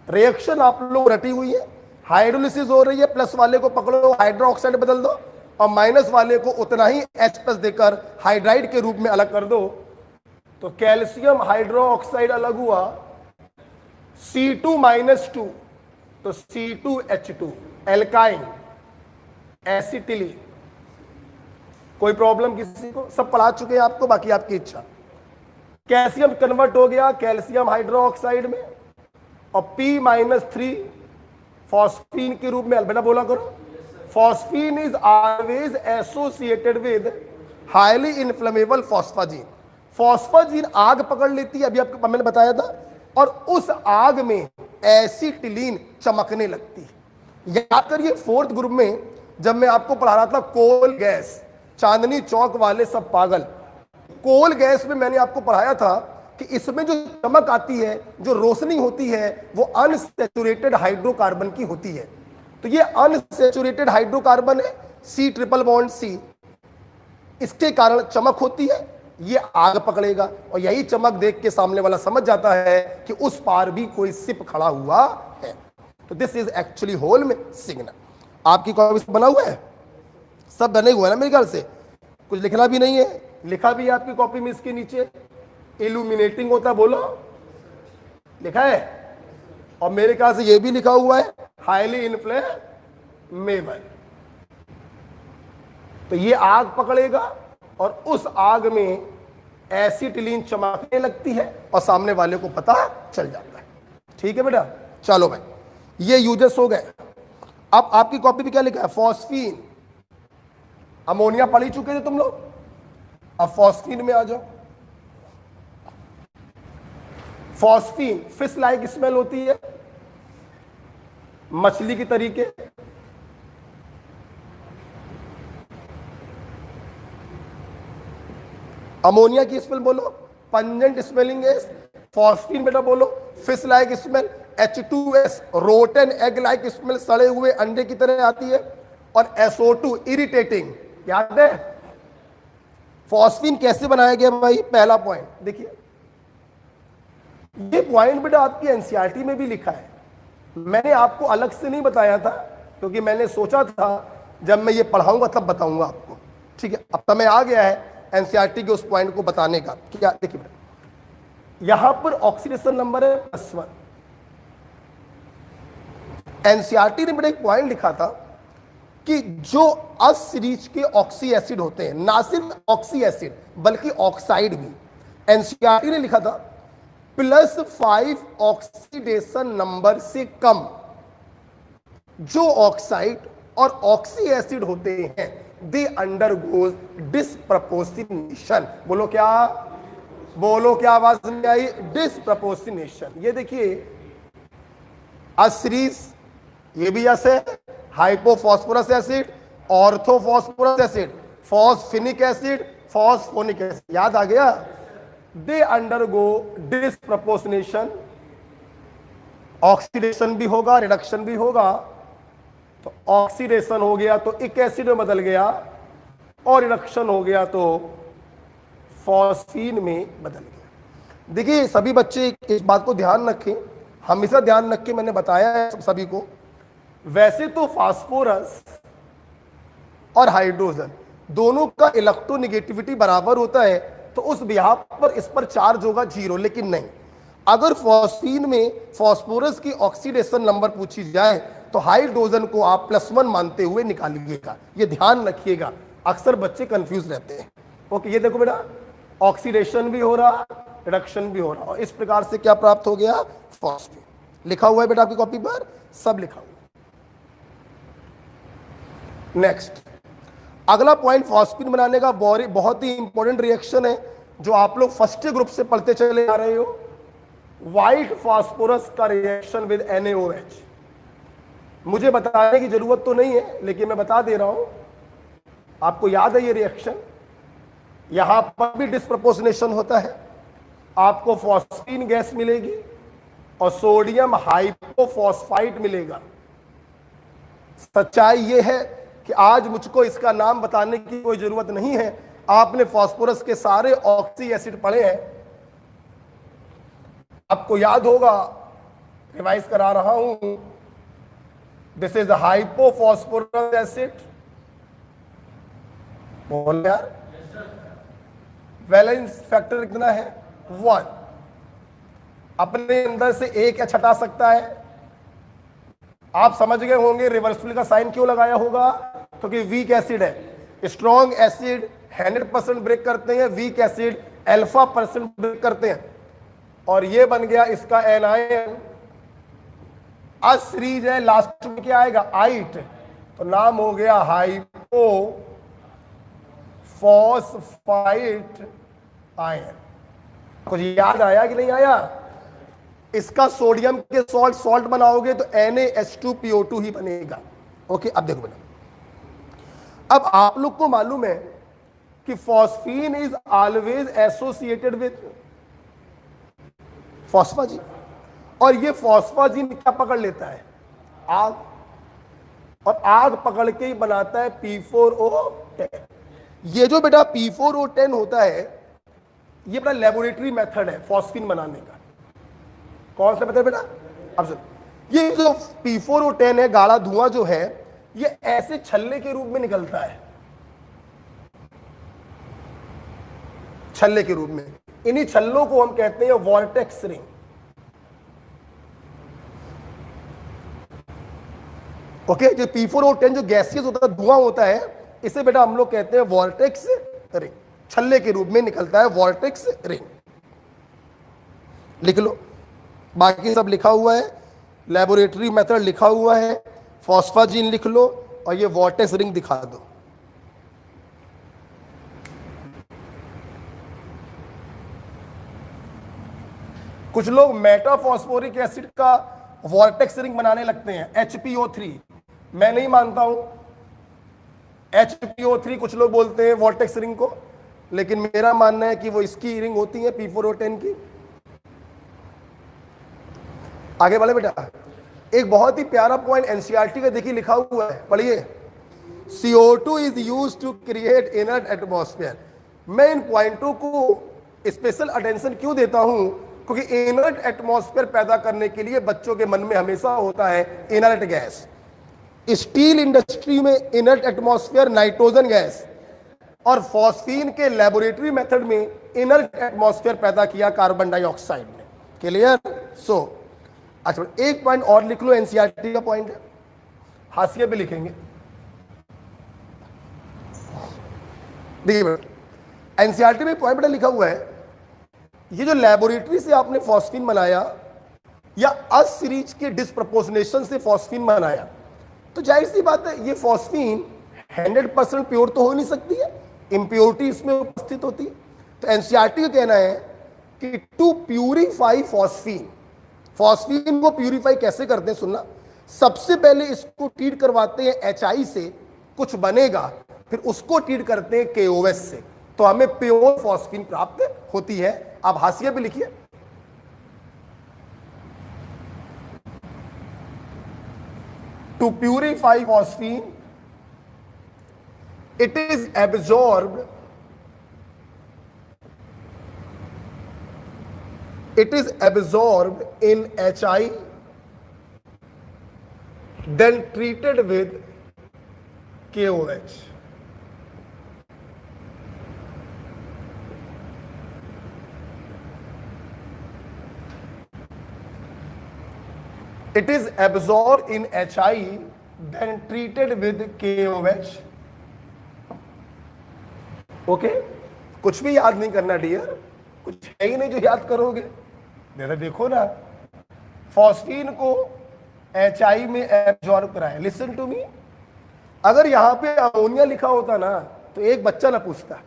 रिएक्शन आप लोग रटी हुई है, हाइड्रोलिसिस हो रही है, प्लस वाले को पकड़ो हाइड्रो ऑक्साइड बदल दो और माइनस वाले को उतना ही H+ देकर हाइड्राइड के रूप में अलग कर दो, तो कैल्शियम हाइड्रो ऑक्साइड अलग हुआ C2-2, तो C2H2 एल्काइन एसिटिलीन। कोई प्रॉब्लम किसी को? सब पढ़ा चुके हैं आपको, बाकी आपकी इच्छा। कैल्शियम कन्वर्ट हो गया कैल्शियम हाइड्रो ऑक्साइड में और P-3 फॉस्फीन के रूप में। बेटा बोला करो, phosphine is always associated with highly inflammable phosphazine. Phosphazine आग पकड़ लेती है, अभी आपको मैंने बताया था, और उस आग में एसिटिलीन चमकने लगती है। याद करिए 4th ग्रुप में जब मैं आपको पढ़ा रहा था कोल गैस, चांदनी चौक वाले सब पागल, कोल गैस में मैंने आपको पढ़ाया था कि इसमें जो चमक आती है, जो रोशनी होती है, वो अनसैचुरेटेड हाइड्रोकार्बन की होती है। तो ये अनसैचुरेटेड हाइड्रोकार्बन है C∧C, इसके कारण चमक होती है, ये आग पकड़ेगा और यही चमक देख के सामने वाला समझ जाता है कि उस पार भी कोई शिप खड़ा हुआ है। तो दिस इज एक्चुअली होल में सिग्नल। आपकी कॉपी बना हुआ है, सब बने हुए हैं ना मेरे ख्याल से, कुछ लिखना भी नहीं है। लिखा भी है आपकी कॉपी में, इसके नीचे इल्यूमिनेटिंग होता है, बोलो लिखा है, और मेरे ख्याल से ये भी लिखा हुआ है हाईली इन्फ्लेमेबल। तो ये आग पकड़ेगा और उस आग में एसिटिलीन चमकने लगती है और सामने वाले को पता चल जाता है। ठीक है बेटा, चलो भाई, ये यूजेस हो गए। अब आपकी कॉपी में क्या लिखा है, फॉस्फीन। अमोनिया पढ़ ही चुके थे तुम लोग, अब फॉस्फीन में आ जाओ। फॉस्फीन फिश लाइक स्मेल होती है, मछली की तरीके। अमोनिया की स्मेल बोलो, पंजेंट स्मेलिंग है। फॉस्फीन बेटा बोलो, fish like smell. H2S rotten egg like smell, सड़े हुए अंडे की तरह आती है। और SO2 इरिटेटिंग। याद है फॉस्फीन कैसे बनाया गया भाई? पहला पॉइंट देखिए, ये पॉइंट बेटा आपकी एनसीईआरटी में भी लिखा है, मैंने आपको अलग से नहीं बताया था क्योंकि मैंने सोचा था जब मैं ये पढ़ाऊंगा तब बताऊंगा आपको। ठीक है, अब समय आ गया है एनसीईआरटी के उस पॉइंट को बताने का। क्या देखिए बेटा, यहां पर ऑक्सीडेशन नंबर है +1। एनसीईआरटी ने बेटा एक पॉइंट लिखा था कि जो अस सीरीज के ऑक्सी एसिड होते हैं, ना सिर्फ ऑक्सी एसिड बल्कि ऑक्साइड भी, एनसीईआरटी ने लिखा था +5 ऑक्सीडेशन नंबर से कम जो ऑक्साइड और ऑक्सी एसिड होते हैं, दे अंडरगोज डिस्प्रपोर्शनेशन। बोलो क्या, बोलो क्या आवाज में आई? डिस्प्रपोर्शनेशन। ये देखिए अस सीरीज, ये भी ऐसे, hypophosphorous acid, orthophosphorous acid, phosphenic acid, phosphonic acid. याद आ गया? They undergo disproportionation. ऑक्सीडेशन भी होगा, रिडक्शन भी होगा। तो ऑक्सीडेशन हो गया तो एक एसिड में बदल गया और रिडक्शन हो गया तो फॉस्फीन में बदल गया। देखिए सभी बच्चे इस बात को ध्यान रखें, हमेशा ध्यान रखें, मैंने बताया है सभी को। वैसे तो फास्फोरस और हाइड्रोजन दोनों का इलेक्ट्रोनेगेटिविटी बराबर होता है, तो उस बिहाफ पर इस पर चार्ज होगा 0, लेकिन नहीं, अगर फॉस्फीन में फॉस्फोरस की ऑक्सीडेशन नंबर पूछी जाए तो हाइड्रोजन को आप +1 मानते हुए निकालिएगा। ये ध्यान रखिएगा, अक्सर बच्चे कंफ्यूज रहते हैं। ओके, ये देखो बेटा, ऑक्सीडेशन भी हो रहा, रिडक्शन भी हो रहा, और इस प्रकार से क्या प्राप्त हो गया? फॉस्फीन। लिखा हुआ है बेटा आपकी कॉपी पर, सब लिखा हुआ। नेक्स्ट, अगला पॉइंट फॉस्फीन बनाने का बहुत ही इंपॉर्टेंट रिएक्शन है जो आप लोग फर्स्ट ग्रुप से पढ़ते चले आ रहे हो, व्हाइट फास्फोरस का रिएक्शन विद NaOH। मुझे बताने की जरूरत तो नहीं है लेकिन मैं बता दे रहा हूं, आपको याद है ये रिएक्शन। यहां पर भी डिस्प्रपोर्शनेशन होता है, आपको फॉस्फीन गैस मिलेगी और सोडियम हाइपोफॉस्फाइट मिलेगा। सच्चाई यह है कि आज मुझको इसका नाम बताने की कोई जरूरत नहीं है, आपने फास्फोरस के सारे ऑक्सी एसिड पढ़े हैं, आपको याद होगा, रिवाइज करा रहा हूं। दिस इज हाइपोफॉस्फोरस एसिड, बोल यार, वैलेंस फैक्टर कितना है 1, अपने अंदर से एक एच हटा सकता है। आप समझ गए होंगे रिवर्सल का साइन क्यों लगाया होगा, क्योंकि वीक एसिड है। स्ट्रॉन्ग एसिड 100% ब्रेक करते हैं, वीक एसिड α% ब्रेक करते हैं, और ये बन गया इसका एनायन। आज सीरीज है, लास्ट में क्या आएगा आइट, तो नाम हो गया हाइपो फॉस्फाइट आयन। कुछ याद आया कि नहीं आया? इसका सोडियम के सॉल्ट बनाओगे तो NaH2PO2 ही बनेगा। ओके, अब देखो बेटा, अब आप लोग को मालूम है कि phosphine is always associated with phosphazine, और ये फॉस्फाजीन क्या पकड़ लेता है? आग, और आग पकड़ के ही बनाता है P4O10। ये जो बेटा P4O10 होता है, ये बड़ा लेबोरेटरी मेथड है फॉस्फीन बनाने का। कौन सा मेथड बेटा? अब सुन, ये जो P4O10 है, गाढ़ा धुआं जो है, ये ऐसे छल्ले के रूप में निकलता है, छल्ले के रूप में। इन्हीं छल्लों को हम कहते हैं वॉर्टेक्स रिंग। ओके, जो P4O10 जो गैसियस होता है, धुआं होता है, इसे बेटा हम लोग कहते हैं वॉर्टेक्स रिंग, छल्ले के रूप में निकलता है वॉर्टेक्स रिंग। लिख लो, बाकी सब लिखा हुआ है, लेबोरेटरी मेथड लिखा हुआ है, फॉस्फाजीन लिख लो और ये वॉर्टेक्स रिंग दिखा दो। कुछ लोग मेटाफॉस्फोरिक एसिड का वॉर्टेक्स रिंग बनाने लगते हैं, HPO3। मैं नहीं मानता हूं HPO3, कुछ लोग बोलते हैं वॉर्टेक्स रिंग को, लेकिन मेरा मानना है कि वो इसकी रिंग होती है P4O10 की। आगे बढ़े बेटा, एक बहुत ही प्यारा पॉइंट एनसीईआरटी का देखिए लिखा हुआ है, पढ़िए। CO2 is used to create inert atmosphere. मैं इन पॉइंटों को स्पेशल अटेंशन क्यों देता हूं, क्योंकि इनर्ट एटमॉस्फेयर पैदा करने के लिए बच्चों के मन में हमेशा होता है इनर्ट गैस। स्टील इंडस्ट्री में इनर्ट एटमॉस्फेयर नाइट्रोजन गैस, और फॉस्फीन के लेबोरेटरी मेथड में इनर्ट एटमॉस्फेयर पैदा किया कार्बन डाइऑक्साइड ने। क्लियर? सो अच्छा, एक पॉइंट और लिख लो, एनसीईआरटी का पॉइंट है, हाशिया भी लिखेंगे। देखिए एनसीईआरटी में पॉइंट बेटा लिखा हुआ है, ये जो लेबोरेटरी से आपने फॉस्फीन बनाया या अस सीरीज के डिस्प्रपोर्शनेशन से फॉस्फीन बनाया, तो जाहिर सी बात है ये फॉस्फीन 100% प्योर तो हो नहीं सकती है, इंप्योरिटी इसमें उपस्थित होती है। तो एनसीईआरटी का कहना है कि टू प्यूरिफाई फॉस्फीन, फॉस्फीन को प्यूरिफाई कैसे करते हैं सुनना, सबसे पहले इसको ट्रीट करवाते हैं HI से, कुछ बनेगा, फिर उसको ट्रीट करते हैं KOH से, तो हमें प्योर फॉस्फीन प्राप्त होती है। आप हाशिया भी लिखिए, to purify phosphine it is absorbed, it is absorbed in HI, then treated with KOH. It is absorbed in HI, then treated with KOH. Okay, कुछ भी याद नहीं करना डियर, कुछ है ही नहीं जो याद करोगे। जरा देखो ना, फॉस्फीन को HI में एब्जॉर्ब कराए। लिसन टू मी, अगर यहां पे अमोनिया लिखा होता ना तो एक बच्चा ना पूछता,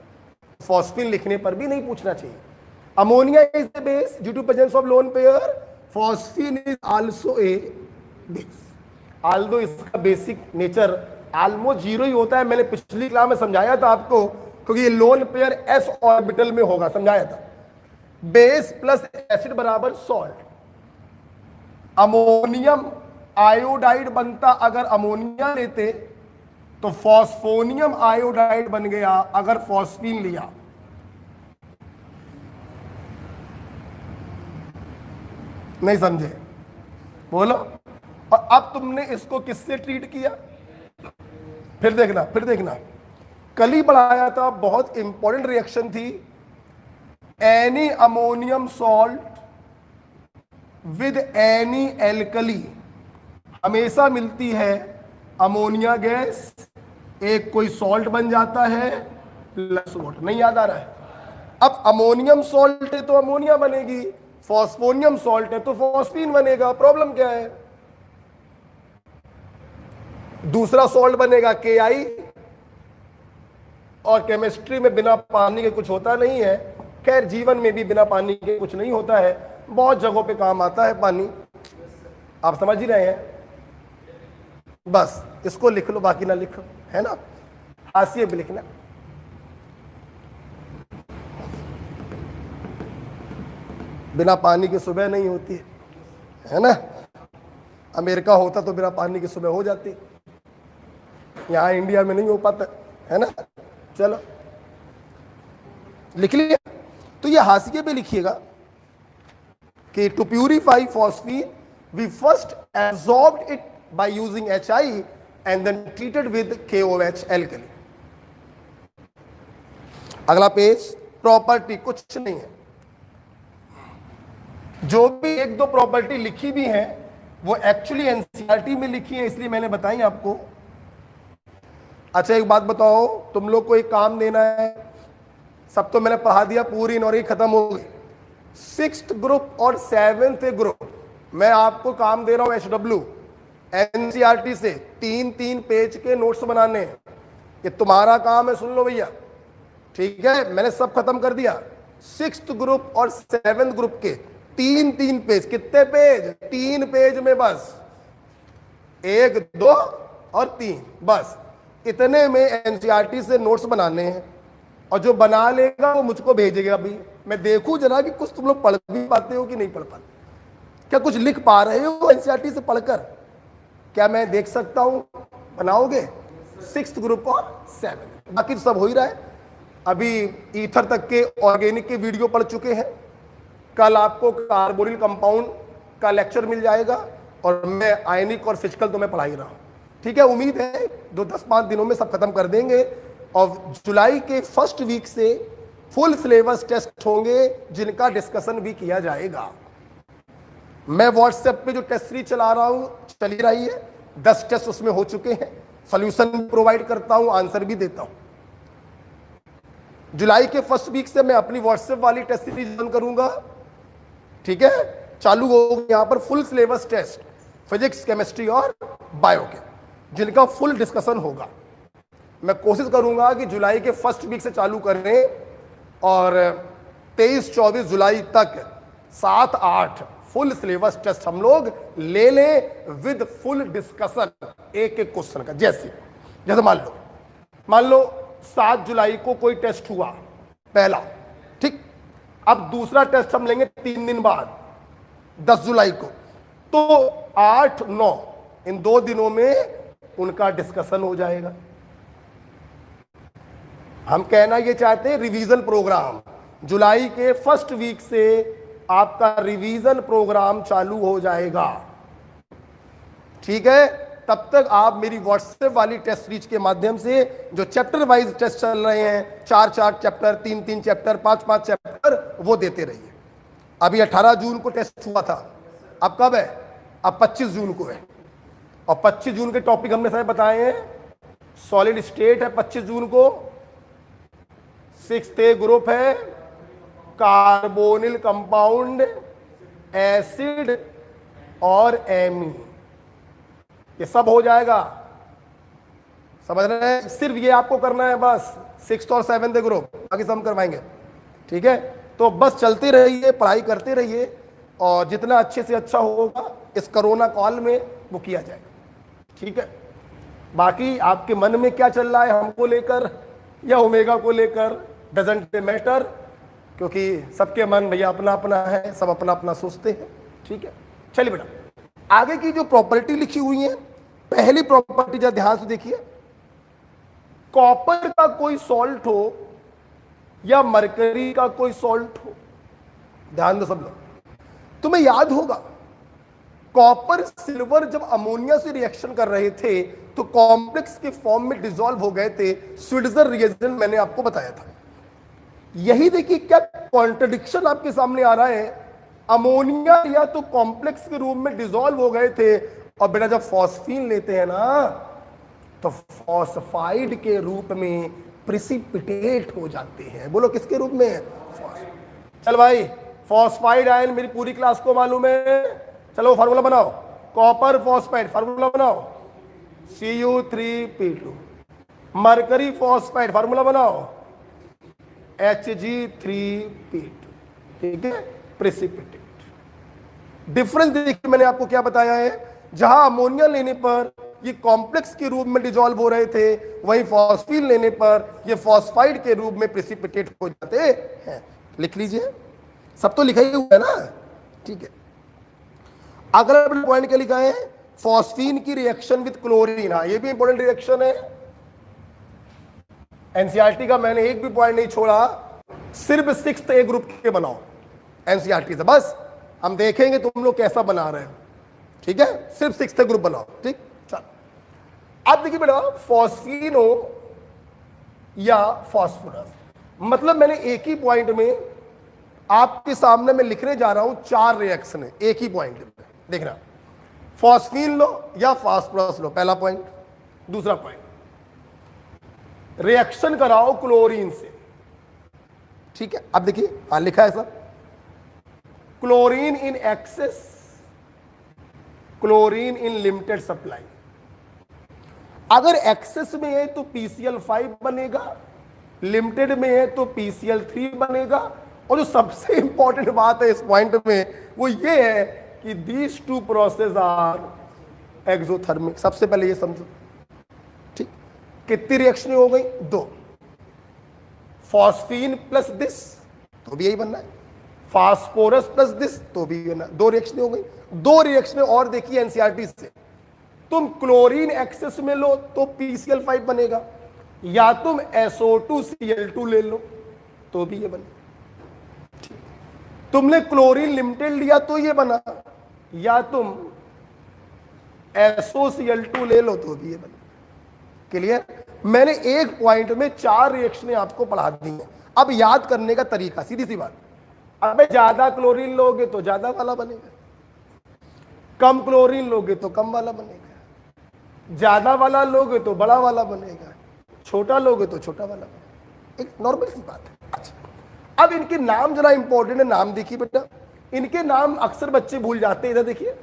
फॉस्फीन लिखने पर भी नहीं पूछना चाहिए। Ammonia is the base due to presence of lone pair, phosphine is also a base, although इसका बेसिक नेचर ऑलमोस्ट जीरो ही होता है। मैंने पिछली क्लास में समझाया था आपको, क्योंकि ये लोन पेयर s ऑर्बिटल में होगा, समझाया था। बेस प्लस एसिड बराबर सॉल्ट। अमोनियम आयोडाइड बनता अगर अमोनिया लेते, तो फॉस्फोनियम आयोडाइड बन गया अगर फॉस्फीन लिया। नहीं समझे? बोलो। और अब तुमने इसको किससे ट्रीट किया? फिर देखना कल ही बढ़ाया था, बहुत इंपॉर्टेंट रिएक्शन थी। Any ammonium salt with any alkali हमेशा मिलती है अमोनिया गैस, एक कोई सॉल्ट बन जाता है प्लस वाटर। नहीं याद आ रहा है? अब अमोनियम सॉल्ट है तो अमोनिया बनेगी, फॉस्फोनियम सॉल्ट है तो फॉस्फीन बनेगा। प्रॉब्लम क्या है? दूसरा सॉल्ट बनेगा KI, और केमिस्ट्री में बिना पानी के कुछ होता नहीं है। खैर जीवन में भी बिना पानी के कुछ नहीं होता है, बहुत जगहों पे काम आता है पानी, आप समझ ही रहे हैं। बस इसको लिख लो, बाकी ना लिखो, है ना? हाशिए भी लिखना। बिना पानी के सुबह नहीं होती है ना? अमेरिका होता तो बिना पानी की सुबह हो जाती, यहां इंडिया में नहीं हो पाता, है ना? चलो लिख लिया। तो ये हाशिए पे लिखिएगा कि to purify phosphine we first absorbed it by using HI and then treated with KOH alkali. अगला पेज, प्रॉपर्टी कुछ नहीं है। जो भी एक दो प्रॉपर्टी लिखी भी है वो एक्चुअली NCERT में लिखी है, इसलिए मैंने बताई आपको। अच्छा एक बात बताओ, तुम लोग को एक काम देना है, सब तो मैंने पढ़ा दिया, पूरी नॉलेज खत्म हो गई। 6th ग्रुप और 7th ग्रुप मैं आपको काम दे रहा हूं HW NCERT से 3-3 पेज के नोट्स बनाने हैं। ये तुम्हारा काम है, सुन लो भैया, ठीक है? मैंने सब खत्म कर दिया। 6th ग्रुप और 7th ग्रुप के 3-3 पेज। कितने पेज? 3 पेज में बस 1, 2 और 3, बस इतने में NCERT से नोट्स बनाने हैं। और जो बना लेगा वो मुझको भेजेगा। अभी मैं देखूं जरा कि कुछ तुम लोग पढ़ भी पाते हो कि नहीं पढ़ पाते, क्या कुछ लिख पा रहे हो NCERT से पढ़कर? क्या मैं देख सकता हूं? बनाओगे 6th ग्रुप और 7th? बाकी तो सब हो ही रहा है। अभी ईथर तक के ऑर्गेनिक के वीडियो पढ़ चुके हैं। कल आपको कार्बोनिल कंपाउंड का लेक्चर मिल जाएगा, और मैं आयनिक और फिजिकल तो मैं पढ़ा ही रहा हूं, ठीक है? उम्मीद है 10-5 दिनों में सब खत्म कर देंगे। और जुलाई के फर्स्ट वीक से फुल सिलेबस टेस्ट होंगे, जिनका डिस्कशन भी किया जाएगा। मैं व्हाट्सएप पे जो टेस्ट सीरीज चला रहा हूं, चली रही है, 10 टेस्ट उसमें हो चुके हैं। सॉल्यूशन प्रोवाइड करता हूं, आंसर भी देता हूं। जुलाई के फर्स्ट वीक से मैं अपनी व्हाट्सएप वाली टेस्ट सीरीज रन करूंगा, ठीक है? चालू होगा यहां पर full syllabus test, physics, chemistry और बायो के, जिनका फुल डिस्कशन होगा। मैं कोशिश करूंगा कि जुलाई के फर्स्ट वीक से चालू करें, और 23-24 जुलाई तक 7-8 फुल सिलेबस टेस्ट हम लोग ले लें विद फुल डिस्कशन, एक एक क्वेश्चन का। जैसे मान लो 7 जुलाई को कोई टेस्ट हुआ पहला, ठीक? अब दूसरा टेस्ट हम लेंगे 3 दिन बाद 10 जुलाई को, तो 8-9 इन 2 दिनों में उनका डिस्कशन हो जाएगा। हम कहना ये चाहते हैं रिवीजन प्रोग्राम, जुलाई के फर्स्ट वीक से आपका रिवीजन प्रोग्राम चालू हो जाएगा, ठीक है? तब तक आप मेरी व्हाट्सएप वाली टेस्ट सीरीज के माध्यम से जो चैप्टर वाइज टेस्ट चल रहे हैं, 4-4 चैप्टर, 3-3 चैप्टर, 5-5 चैप्टर, वो देते रहिए। अभी 18 जून को टेस्ट हुआ था, अब कब है? अब 25 जून को है। और 25 जून के टॉपिक हमने सारे बताए हैं। सॉलिड स्टेट है 25 जून को, 6th ग्रुप है, कार्बोनिल कंपाउंड, एसिड और एमी, ये सब हो जाएगा। समझ रहे हैं? सिर्फ ये आपको करना है बस, 6th और 7th ग्रुप, बाकी सब हम करवाएंगे। ठीक है, तो बस चलते रहिए, पढ़ाई करते रहिए, और जितना अच्छे से अच्छा होगा इस कोरोना काल में वो किया जाएगा। ठीक है, बाकी आपके मन में क्या चल रहा है हमको लेकर या ओमेगा को लेकर, डजंट मैटर, क्योंकि सबके मन भैया अपना अपना है, सब अपना अपना सोचते हैं। ठीक है, चलिए बेटा, आगे की जो प्रॉपर्टी लिखी हुई है, पहली प्रॉपर्टी जरा ध्यान से देखिए, कॉपर का कोई सॉल्ट हो या मरकरी का कोई सॉल्ट हो, ध्यान दो सब लोग, तुम्हें याद होगा कॉपर सिल्वर जब अमोनिया से रिएक्शन कर रहे थे तो कॉम्प्लेक्स के फॉर्म में डिसॉल्व हो गए थे, स्विट्जर रिएजेंट मैंने आपको बताया था। यही देखिए क्या कॉन्ट्रडिक्शन आपके सामने आ रहा है, अमोनिया या तो कॉम्प्लेक्स के रूप में डिसॉल्व हो गए थे, और बेटा जब फॉस्फीन लेते हैं ना तो फॉस्फाइड के रूप में प्रिसिपिटेट हो जाते हैं। बोलो किसके रूप में? चल भाई, फॉस्फाइड आयन मेरी पूरी क्लास को मालूम है, चलो फार्मूला बनाओ, कॉपर फॉस्फाइड, फार्मूला बनाओ Cu3P2, मरकरी फॉस्फाइड, फार्मूला बनाओ Hg3P2। ठीक है, प्रेसिपिटेट। डिफरेंस देखिए मैंने आपको क्या बताया है, जहां अमोनिया लेने पर ये कॉम्प्लेक्स के रूप में डिसॉल्व हो रहे थे, वहीं फॉस्फीन लेने पर ये फॉस्फाइड के रूप में प्रेसिपिटेट हो जाते हैं। लिख लीजिए, सब तो लिखा ही हुआ है ना। ठीक है, अगला पॉइंट क्या लिखा है, फॉस्फीन की रिएक्शन विद क्लोरीन। हाँ, ये भी इंपॉर्टेंट रिएक्शन है, एनसीईआरटी का मैंने एक भी पॉइंट नहीं छोड़ा, सिर्फ 6th A ग्रुप के बनाओ एनसीईआरटी से, बस हम देखेंगे तुम लोग कैसा बना रहे हो। ठीक है, सिर्फ 6th A ग्रुप बनाओ। ठीक, चल अब देखिए बेटा, फॉस्फीन हो या फॉस्फोरस, मतलब मैंने एक ही पॉइंट में आपके सामने मैं लिखने जा रहा हूं 4 रिएक्शन है एक ही पॉइंट में। देखना, फॉस्फीन लो या फास्फोरस लो, पहला पॉइंट। दूसरा पॉइंट, रिएक्शन कराओ क्लोरीन से। ठीक है, अब देखिए हाँ लिखा है sir, chlorine in excess, chlorine in limited supply. अगर एक्सेस में है तो PCl5 बनेगा, लिमिटेड में है तो PCl3 बनेगा, और जो सबसे इंपॉर्टेंट बात है इस पॉइंट में वो ये है कि these two process are exothermic. सबसे पहले ये समझो। ठीक, कितनी रिएक्शन हो गई? 2। फॉस्फीन प्लस दिस तो भी यही बनना है, फास्फोरस प्लस दिस तो भी बनना, 2 रिएक्शन हो गई। 2 रिएक्शन और देखिए एनसीईआरटी से, तुम क्लोरीन एक्सेस में लो तो PCl5 बनेगा, या तुम SO2Cl2 ले लो तो भी ये बनेगा। तुमने क्लोरीन लिमिटेड लिया तो ये बना, या तुम SOCl2 ले लो तो भी ये बना। क्लियर? मैंने एक पॉइंट में 4 रिएक्शनें आपको पढ़ा दी हैं। अब याद करने का तरीका सीधी सी बात, अब ज्यादा क्लोरीन लोगे तो ज्यादा वाला बनेगा, कम क्लोरीन लोगे तो कम वाला बनेगा, ज्यादा वाला लोगे तो बड़ा वाला बनेगा, छोटा लोगे तो छोटा वाला बनेगा। एक नॉर्मल सी बात है। अच्छा, अब इनके नाम जरा इंपॉर्टेंट है, नाम देखिए बेटा, इनके नाम अक्सर बच्चे भूल जाते हैं। इधर देखिए,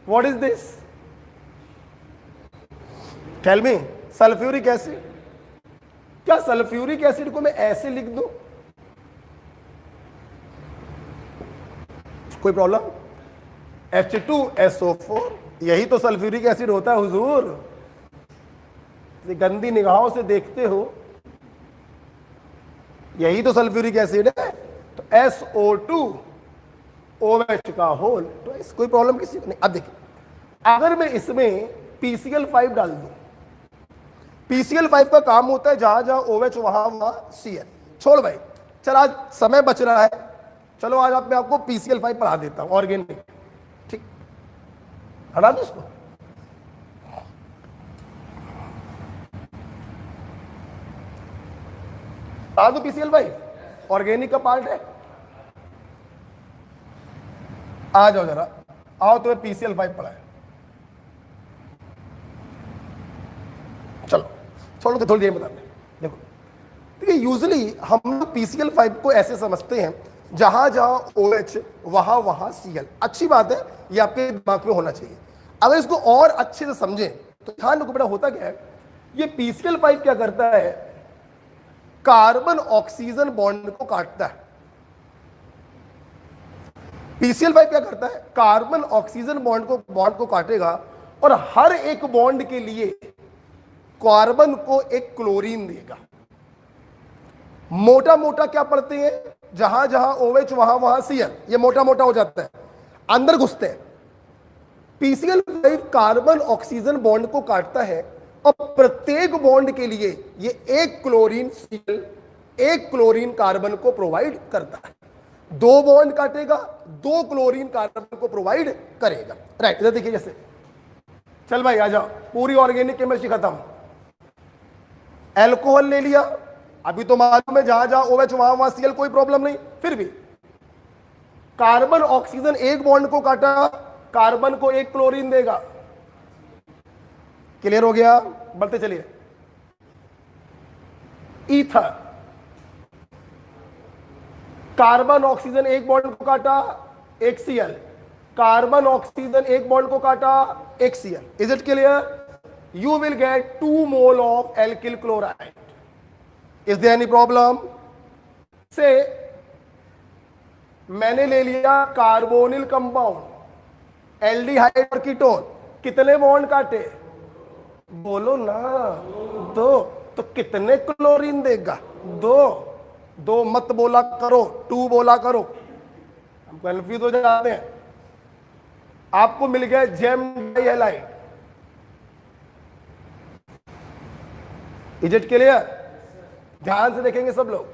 what is this? Tell me, sulphuric acid. क्या सल्फ्यूरिक एसिड को मैं ऐसे लिख दूं? कोई प्रॉब्लम? H2SO4, यही तो सल्फ्यूरिक एसिड होता है हुजूर, गंदी निगाहों से देखते हो, यही तो सल्फ्यूरिक एसिड है। तो SO2OH का होल, तो इस कोई प्रॉब्लम किसी को नहीं। अब देखिए, अगर मैं इसमें PCl5 डाल दूं, PCl5 का काम होता है जहां जहां OH वहां वहां Cl। छोड़ भाई, चल आज समय बच रहा है, चलो आज मैं आपको PCl5 पढ़ा देता हूं, ऑर्गेनिक। ठीक, हटा दो इसको। तो PCl5 ऑर्गेनिक का पार्ट है। आ जाओ जरा, आओ तुम्हें PCl5 पढ़ाए। चलो छोड़ो तो थोड़ी देर बता दें। देखो, यूजुअली हम लोग PCl5 को ऐसे समझते हैं, जहां जहां OH वहां वहां Cl। अच्छी बात है, ये आपके दिमाग में होना चाहिए। अगर इसको और अच्छे से समझें तो ध्यान रखो बेटा, होता क्या है, ये PCl5 क्या करता है, कार्बन ऑक्सीजन बॉन्ड को काटता है। PCl5 क्या करता है, कार्बन ऑक्सीजन बॉन्ड को काटेगा और हर एक बॉन्ड के लिए कार्बन को एक क्लोरीन देगा। मोटा मोटा क्या पढ़ते हैं, जहां जहां OH वहां वहां Cl, ये मोटा मोटा हो जाता है, अंदर घुसते हैं। PCl5 कार्बन ऑक्सीजन बॉन्ड को काटता है और प्रत्येक बॉन्ड के लिए ये एक क्लोरीन Cl, एक क्लोरीन कार्बन को प्रोवाइड करता है। दो बॉन्ड काटेगा, दो क्लोरीन कार्बन को प्रोवाइड करेगा। राइट, इधर देखिए जैसे, चल भाई आ जाओ, पूरी ऑर्गेनिक केमिस्ट्री खत्म। एल्कोहल ले लिया, अभी तो मालूम है जहां जहां OH वहां वहां Cl, कोई प्रॉब्लम नहीं। फिर भी कार्बन ऑक्सीजन एक बॉन्ड को काटा, कार्बन को एक क्लोरीन देगा। क्लियर हो गया, बढ़ते चलिए। ईथर, कार्बन ऑक्सीजन एक बॉन्ड को काटा, एक Cl, कार्बन ऑक्सीजन एक बॉन्ड को काटा, एक Cl। Is it clear? You will get 2 mole of alkyl chloride. Is there any problem? Say, मैंने ले लिया कार्बोनिल कंपाउंड, एल्डिहाइड और कीटोन, कितने बॉन्ड काटे? बोलो ना, दो। तो कितने क्लोरीन देगा? दो। दो मत बोला करो, 2 बोला करो, हम कंफ्यूज हो जाते हैं। आपको मिल गया gem dihalide. Is it clear? ध्यान से देखेंगे सब लोग।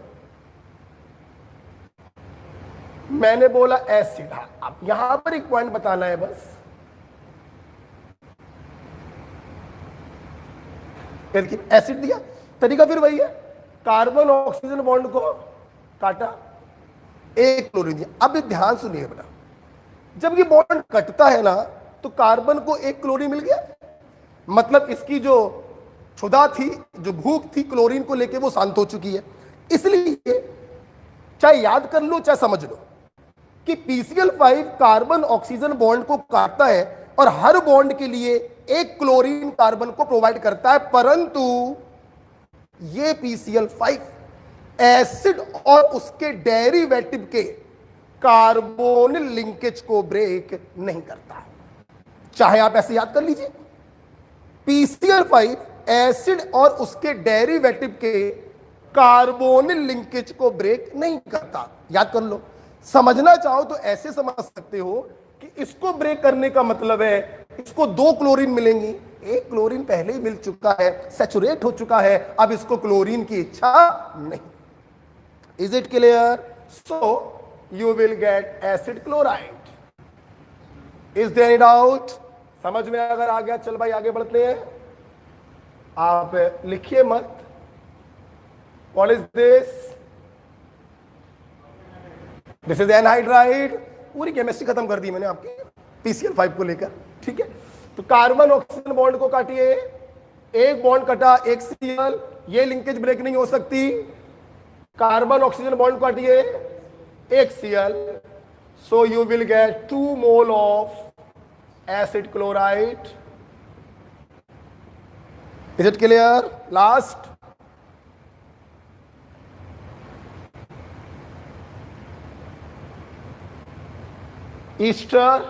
मैंने बोला एसिड, अब यहां पर एक पॉइंट बताना है बस। एसिड दिया, तरीका फिर वही है, कार्बन ऑक्सीजन बॉन्ड को काटा, एक क्लोरीन दिया। अब ये ध्यान सुनिए बेटा, जब ये बॉन्ड कटता है ना तो कार्बन को एक क्लोरीन मिल गया, मतलब इसकी जो क्षुधा थी, जो भूख थी क्लोरीन को लेके, वो शांत हो चुकी है। इसलिए चाहे याद कर लो चाहे समझ लो कि PCl5 कार्बन ऑक्सीजन बॉन्ड को काटता है और हर बॉन्ड के लिए एक क्लोरीन कार्बन को प्रोवाइड करता है, परंतु ये PCl5 एसिड और उसके डेरिवेटिव के कार्बोनिल लिंकेज को ब्रेक नहीं करता। चाहे आप ऐसे याद कर लीजिए, PCl5 एसिड और उसके डेरिवेटिव के कार्बोनिल लिंकेज को ब्रेक नहीं करता। याद कर लो। समझना चाहो तो ऐसे समझ सकते हो कि इसको ब्रेक करने का मतलब है इसको 2 क्लोरीन मिलेंगी, एक क्लोरीन पहले ही मिल चुका है, सैचुरेट हो चुका है, अब इसको क्लोरीन की इच्छा नहीं। Is it clear? So you will get acid chloride. Is there any doubt? समझ में अगर आ गया, चल भाई आगे बढ़ते हैं। आप लिखिए मत। What is this? This is anhydride. पूरी केमिस्ट्री खत्म कर दी मैंने आपकी PCl5 को लेकर, ठीक है। तो कार्बन ऑक्सीजन बॉन्ड को काटिए, एक बॉन्ड कटा, एक Cl, ये लिंकेज ब्रेक नहीं हो सकती। कार्बन ऑक्सीजन बॉन्ड काटिए, एक Cl, so you will gate 2 mole of acid chloride. Is it clear? Last. Easter,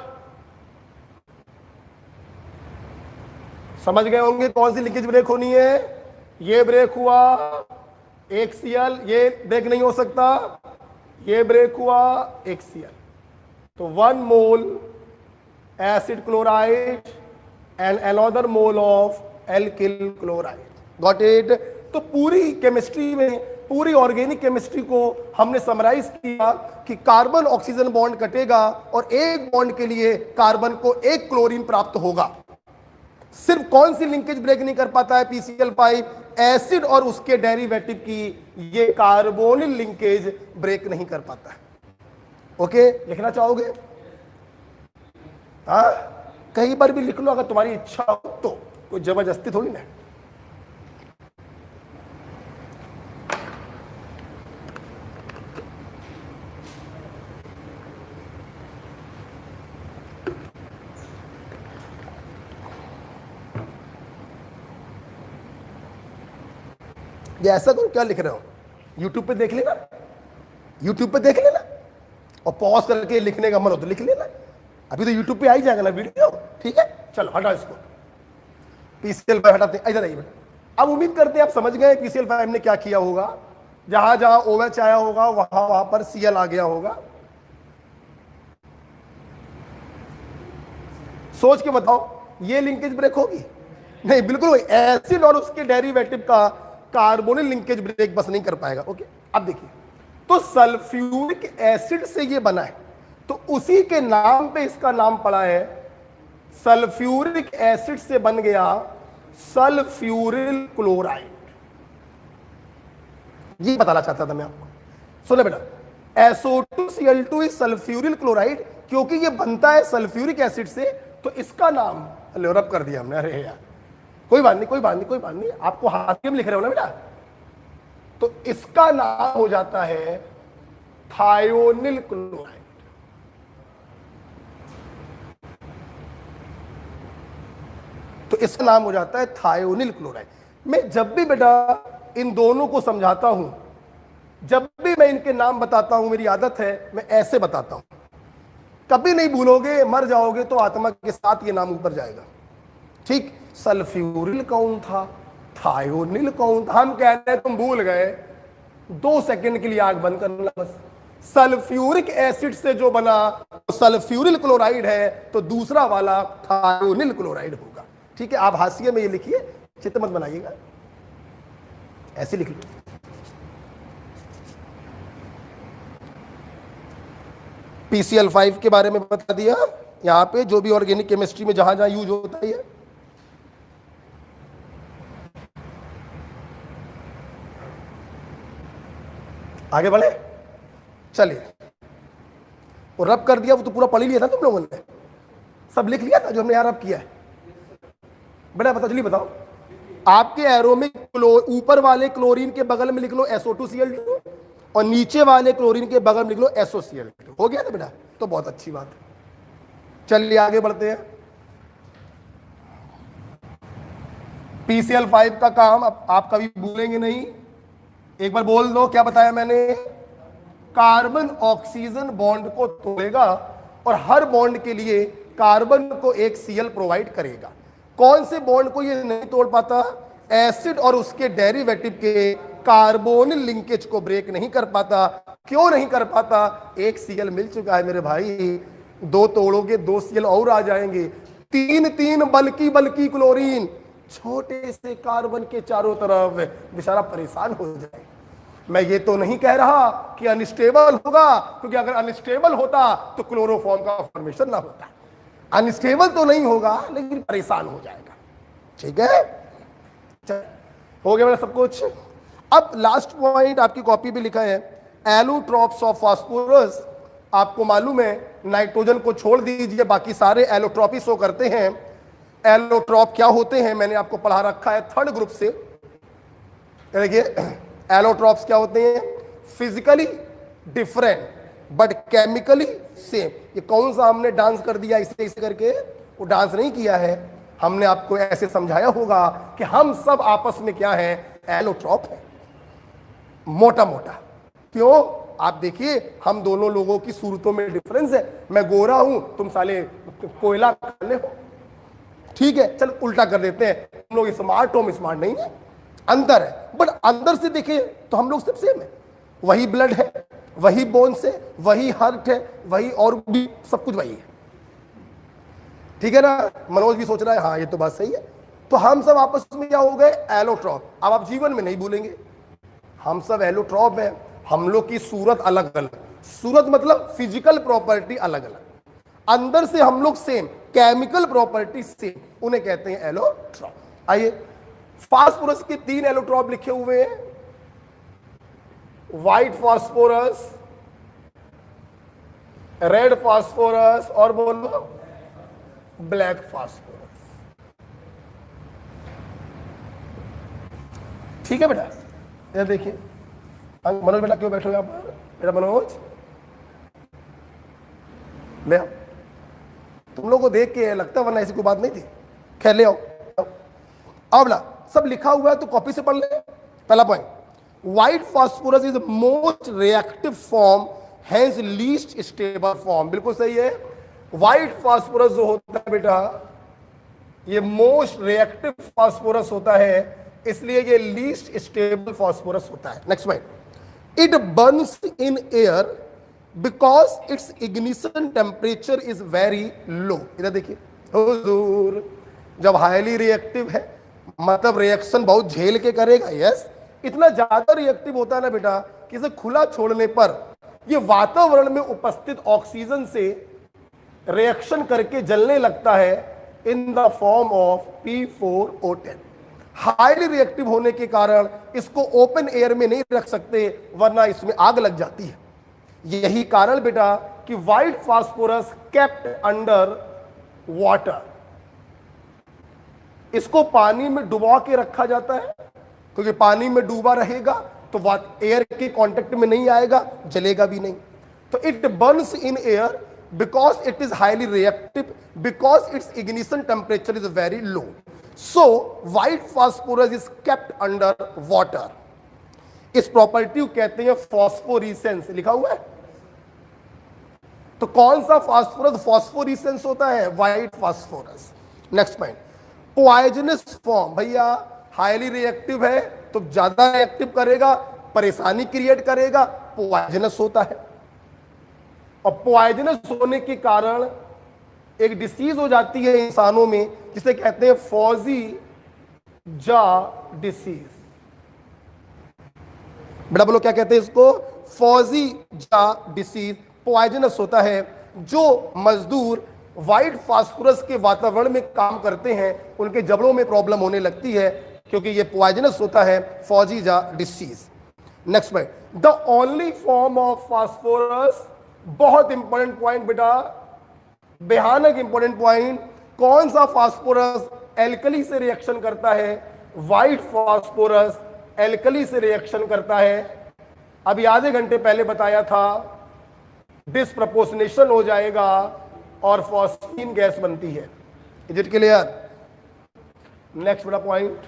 समझ गए होंगे कौन सी लीकेज ब्रेक होनी है। ये ब्रेक हुआ, एक Cl, ये ब्रेक नहीं हो सकता, ये ब्रेक हुआ, एक Cl, तो 1 mole acid chloride and another mole of alkyl chloride. Got it? तो पूरी केमिस्ट्री में, पूरी ऑर्गेनिक केमिस्ट्री को हमने समराइज किया कि कार्बन ऑक्सीजन बॉन्ड कटेगा और एक बॉन्ड के लिए कार्बन को एक क्लोरीन प्राप्त होगा। सिर्फ कौन सी लिंकेज ब्रेक नहीं कर पाता है PCl5? एसिड और उसके डेरिवेटिव की ये कार्बोनिल लिंकेज ब्रेक नहीं कर पाता है। ओके, लिखना चाहोगे? हाँ, कई बार भी लिख लो अगर तुम्हारी इच्छा हो तो, कोई जबरदस्ती थोड़ी ना। ये ऐसा करो, क्या लिख रहे हो, यूट्यूब पे देख लेना, यूट्यूब पे देख लेना, और पॉज करके लिखने का मन हो तो लिख लेना। अभी तो यूट्यूब पे आ ही जाएगा ना वीडियो, ठीक है। चलो हटाओ इसको, पीसीएल 5 हटाते हैं, इधर आइए बेटा। अब उम्मीद करते हैं आप समझ गए पीसीएल 5 ने क्या किया होगा। जहां जहां OH आया होगा वहां वहां पर Cl आ गया होगा। सोच के बताओ, ये लिंकेज ब्रेक होगी? नहीं, बिल्कुल एसिड और उसके डेरिवेटिव का कार्बोनिल लिंकेज ब्रेक बस नहीं कर पाएगा। ओके, अब देखिए, तो सल्फ्यूरिक एसिड से ये बना है, तो उसी के नाम पे इसका नाम पड़ा है। सल्फ्यूरिक एसिड से बन गया सल्फ्यूरिल क्लोराइड। ये बताना चाहता था मैं आपको। सुनो बेटा, SO2Cl2 इज सल्फ्यूरिल क्लोराइड, क्योंकि ये बनता है सल्फ्यूरिक एसिड से, तो इसका नाम रब कर दिया हमने। अरे यार, कोई बात नहीं, कोई बात नहीं, कोई बात नहीं, आपको हाथ में लिख रहे हो ना बेटा, तो इसका नाम हो जाता है थायोनिल क्लोराइड। तो इसका नाम हो जाता है थायोनिल क्लोराइड। मैं जब भी बेटा इन दोनों को समझाता हूं, जब भी मैं इनके नाम बताता हूं, मेरी आदत है मैं ऐसे बताता हूं, कभी नहीं भूलोगे, मर जाओगे तो आत्मा के साथ ये नाम ऊपर जाएगा। ठीक, सल्फ्यूरिल कौन था, थायोनिल कौन था, हम कह रहे हैं तुम भूल गए, 2 सेकंड के लिए आग बंद करना बस। सल्फ्यूरिक एसिड से जो बना तो सल्फ्यूरिल क्लोराइड है, तो दूसरा वाला थायोनिल क्लोराइड होगा। ठीक है, आप हाशिए में ये लिखिए, चित्र मत बनाइएगा, ऐसे लिख लो। PCl 5 के बारे में बता दिया, यहां पे जो भी ऑर्गेनिक केमिस्ट्री में जहां जहां यूज होता है। आगे बढ़े, चलिए। वो रब कर दिया, वो तो पूरा पढ़ ही लिया था तुम लोगों ने, सब लिख लिया था जो हमने यहाँ रब किया है। बेटा बताओ, जल्दी बताओ, आपके एरो में ऊपर वाले क्लोरीन के बगल में लिख लो SO2Cl2 और नीचे वाले क्लोरीन के बगल में लिख लो SOCl2। हो गया ना बेटा? तो बहुत अच्छी बात है। चलिए आगे बढ़ते हैं। PCl 5 का काम अब आप कभी भूलेंगे नहीं, एक बार बोल दो, क्या बताया मैंने? कार्बन ऑक्सीजन बॉन्ड को तोड़ेगा और हर बॉन्ड के लिए कार्बन को एक Cl प्रोवाइड करेगा। कौन से बॉन्ड को ये नहीं तोड़ पाता? एसिड और उसके डेरिवेटिव के कार्बोनिल लिंकेज को ब्रेक नहीं कर पाता। क्यों नहीं कर पाता? एक Cl मिल चुका है मेरे भाई, 2 तोड़ोगे 2 Cl और आ जाएंगे। 3 बल्कि क्लोरीन छोटे से कार्बन के चारों तरफ, बेचारा परेशान हो जाए। मैं ये तो नहीं कह रहा कि अनस्टेबल होगा, क्योंकि अगर अनस्टेबल होता तो क्लोरोफॉर्म का फॉर्मेशन ना होता। अनस्टेबल तो नहीं होगा, लेकिन परेशान हो जाएगा। ठीक है, हो गया मेरा सब कुछ। अब लास्ट पॉइंट आपकी कॉपी पे लिखा है, एलोट्रॉप्स ऑफ फास्फोरस। आपको मालूम है नाइट्रोजन को छोड़ दीजिए, बाकी सारे एलोट्रॉपी शो करते हैं। एलोट्रॉप क्या होते हैं मैंने आपको पढ़ा रखा है 3rd ग्रुप से। देखिए एलोट्रॉप्स क्या होते हैं? Physically different but chemically same. ये कौन सा हमने डांस कर दिया इसे इसे करके? वो डांस नहीं किया है, हमने आपको ऐसे समझाया होगा कि हम सब आपस में क्या है? एलोट्रॉप है, मोटा मोटा। क्यों? आप देखिए, हम दोनों लोगों की सूरतों में डिफरेंस है। मैं गोरा हूं, तुम साले कोयला काले हो। ठीक है, चल उल्टा कर देते हैं, तुम लोग स्मार्ट हो, हम स्मार्ट नहीं है, अंतर है। बट अंदर से देखे तो हम लोग सब सेम है। वही ब्लड है, वही बोन्स है, वही हार्ट है, वही और भी सब कुछ वही है। ठीक है ना? मनोज भी सोच रहा है हाँ ये तो बात सही है। तो हम सब आपस में क्या हो गए? एलोट्रॉप। अब आप जीवन में नहीं भूलेंगे, हम सब एलोट्रॉप हैं। हम लोग की सूरत अलग अलग, सूरत मतलब फिजिकल प्रॉपर्टी अलग अलग, अंदर से हम लोग सेम, केमिकल प्रॉपर्टी सेम, उन्हें कहते हैं एलोट्रॉप। आइए, फास्फोरस के 3 एलोट्रॉप लिखे हुए हैं, व्हाइट फास्फोरस, रेड फास्फोरस और बोलो ब्लैक फास्फोरस। ठीक है बेटा, ये देखिए। मनोज बेटा क्यों बैठे हो यहां पर? बेटा मनोज ले आओ, तुम लोग को देख के लगता वरना ऐसी कोई बात नहीं थी। खैर ले आओ, आओ बेटा, सब लिखा हुआ है तो कॉपी से पढ़ ले। पहला point, white phosphorus is most reactive form, hence least stable form. बिल्कुल सही है, व्हाइट फास्फोरस जो होता है बेटा ये मोस्ट रिएक्टिव फास्फोरस होता है, इसलिए ये लीस्ट स्टेबल फास्फोरस होता है। Next point, it Burns in air because it's ignition temperature is very low. इधर देखिए हुजूर, जब हाईली रिएक्टिव है मतलब रिएक्शन बहुत झेल के करेगा। यस, इतना ज्यादा रिएक्टिव होता है ना बेटा कि इसे खुला छोड़ने पर ये वातावरण में उपस्थित ऑक्सीजन से रिएक्शन करके जलने लगता है in the form of P4O10। Highly reactive होने के कारण इसको ओपन एयर में नहीं रख सकते वरना इसमें आग लग जाती है। यही कारण बेटा कि white phosphorus kept under water, इसको पानी में डुबा के रखा जाता है क्योंकि पानी में डूबा रहेगा तो एयर के कांटेक्ट में नहीं आएगा, जलेगा भी नहीं। तो it Burns in air because it is highly reactive, because it's ignition temperature is very low, so white phosphorus is kept under water. इस प्रॉपर्टी को कहते हैं फॉस्फोरेसेंस, लिखा हुआ है। तो कौन सा फास्फोरस फॉस्फोरेसेंस होता है? White phosphorus. Next point, poisonous form, भैया हाईली रिएक्टिव है तो ज्यादा रिएक्टिव करेगा, परेशानी क्रिएट करेगा, पॉइजनस होता है। और पॉइजनस होने के कारण एक डिसीज हो जाती है इंसानों में जिसे कहते हैं फौजी जा डिसीज। बेटा बोलो क्या कहते हैं इसको? फौजी जा डिसीज। पॉइजनस होता है। जो मजदूर व्हाइट फास्फोरस के वातावरण में काम करते हैं उनके जबड़ों में प्रॉब्लम होने लगती है क्योंकि ये पॉइजनस होता है, फौजी जा disease. Next point, the only form of phosphorus, बहुत इंपॉर्टेंट पॉइंट बेटा, भयानक इंपॉर्टेंट पॉइंट, कौन सा फास्फोरस एल्कली से रिएक्शन करता है? व्हाइट फास्फोरस एल्कली से रिएक्शन करता है। अभी आधे घंटे पहले बताया था, डिसप्रपोर्शनेशन हो जाएगा और फॉस्फीन गैस बनती है। Is it clear? नेक्स्ट बड़ा point,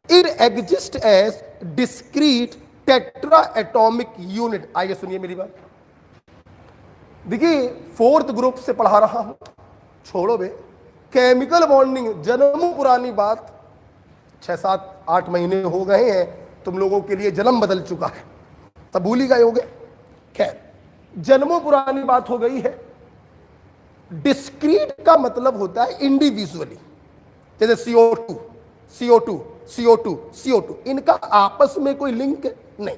it exist as discrete tetra atomic unit. आइए सुनिए मेरी बात, देखिए फोर्थ ग्रुप से पढ़ा रहा हूं, छोड़ो बे, केमिकल बॉन्डिंग जन्मों पुरानी बात, 6-7-8 महीने हो गए हैं, तुम लोगों के लिए जन्म बदल चुका है, तब भूल ही गए होगे। खैर, जन्मों पुरानी बात हो गई है। डिस्क्रीट का मतलब होता है इंडिविजुअली, जैसे CO2 CO2 CO2 CO2, इनका आपस में कोई लिंक नहीं।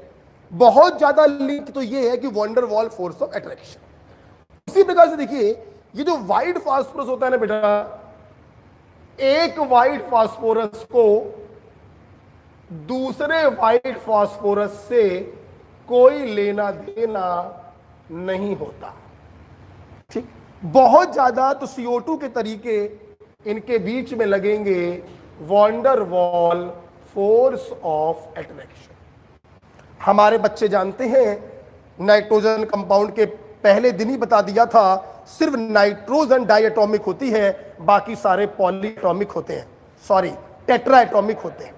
बहुत ज्यादा लिंक तो यह है कि wonder wall force of attraction. इसी प्रकार से देखिए, ये जो व्हाइट फास्फोरस होता है ना बेटा, एक व्हाइट फास्फोरस को दूसरे व्हाइट फास्फोरस से कोई लेना देना नहीं होता। ठीक, बहुत ज्यादा तो CO2 के तरीके इनके बीच में लगेंगे, wonder wall force of attraction. हमारे बच्चे जानते हैं, नाइट्रोजन कंपाउंड के पहले दिन ही बता दिया था, सिर्फ नाइट्रोजन डाइएटॉमिक होती है, बाकी सारे पॉलीएटॉमिक होते हैं, सॉरी टेट्रा एटॉमिक होते हैं।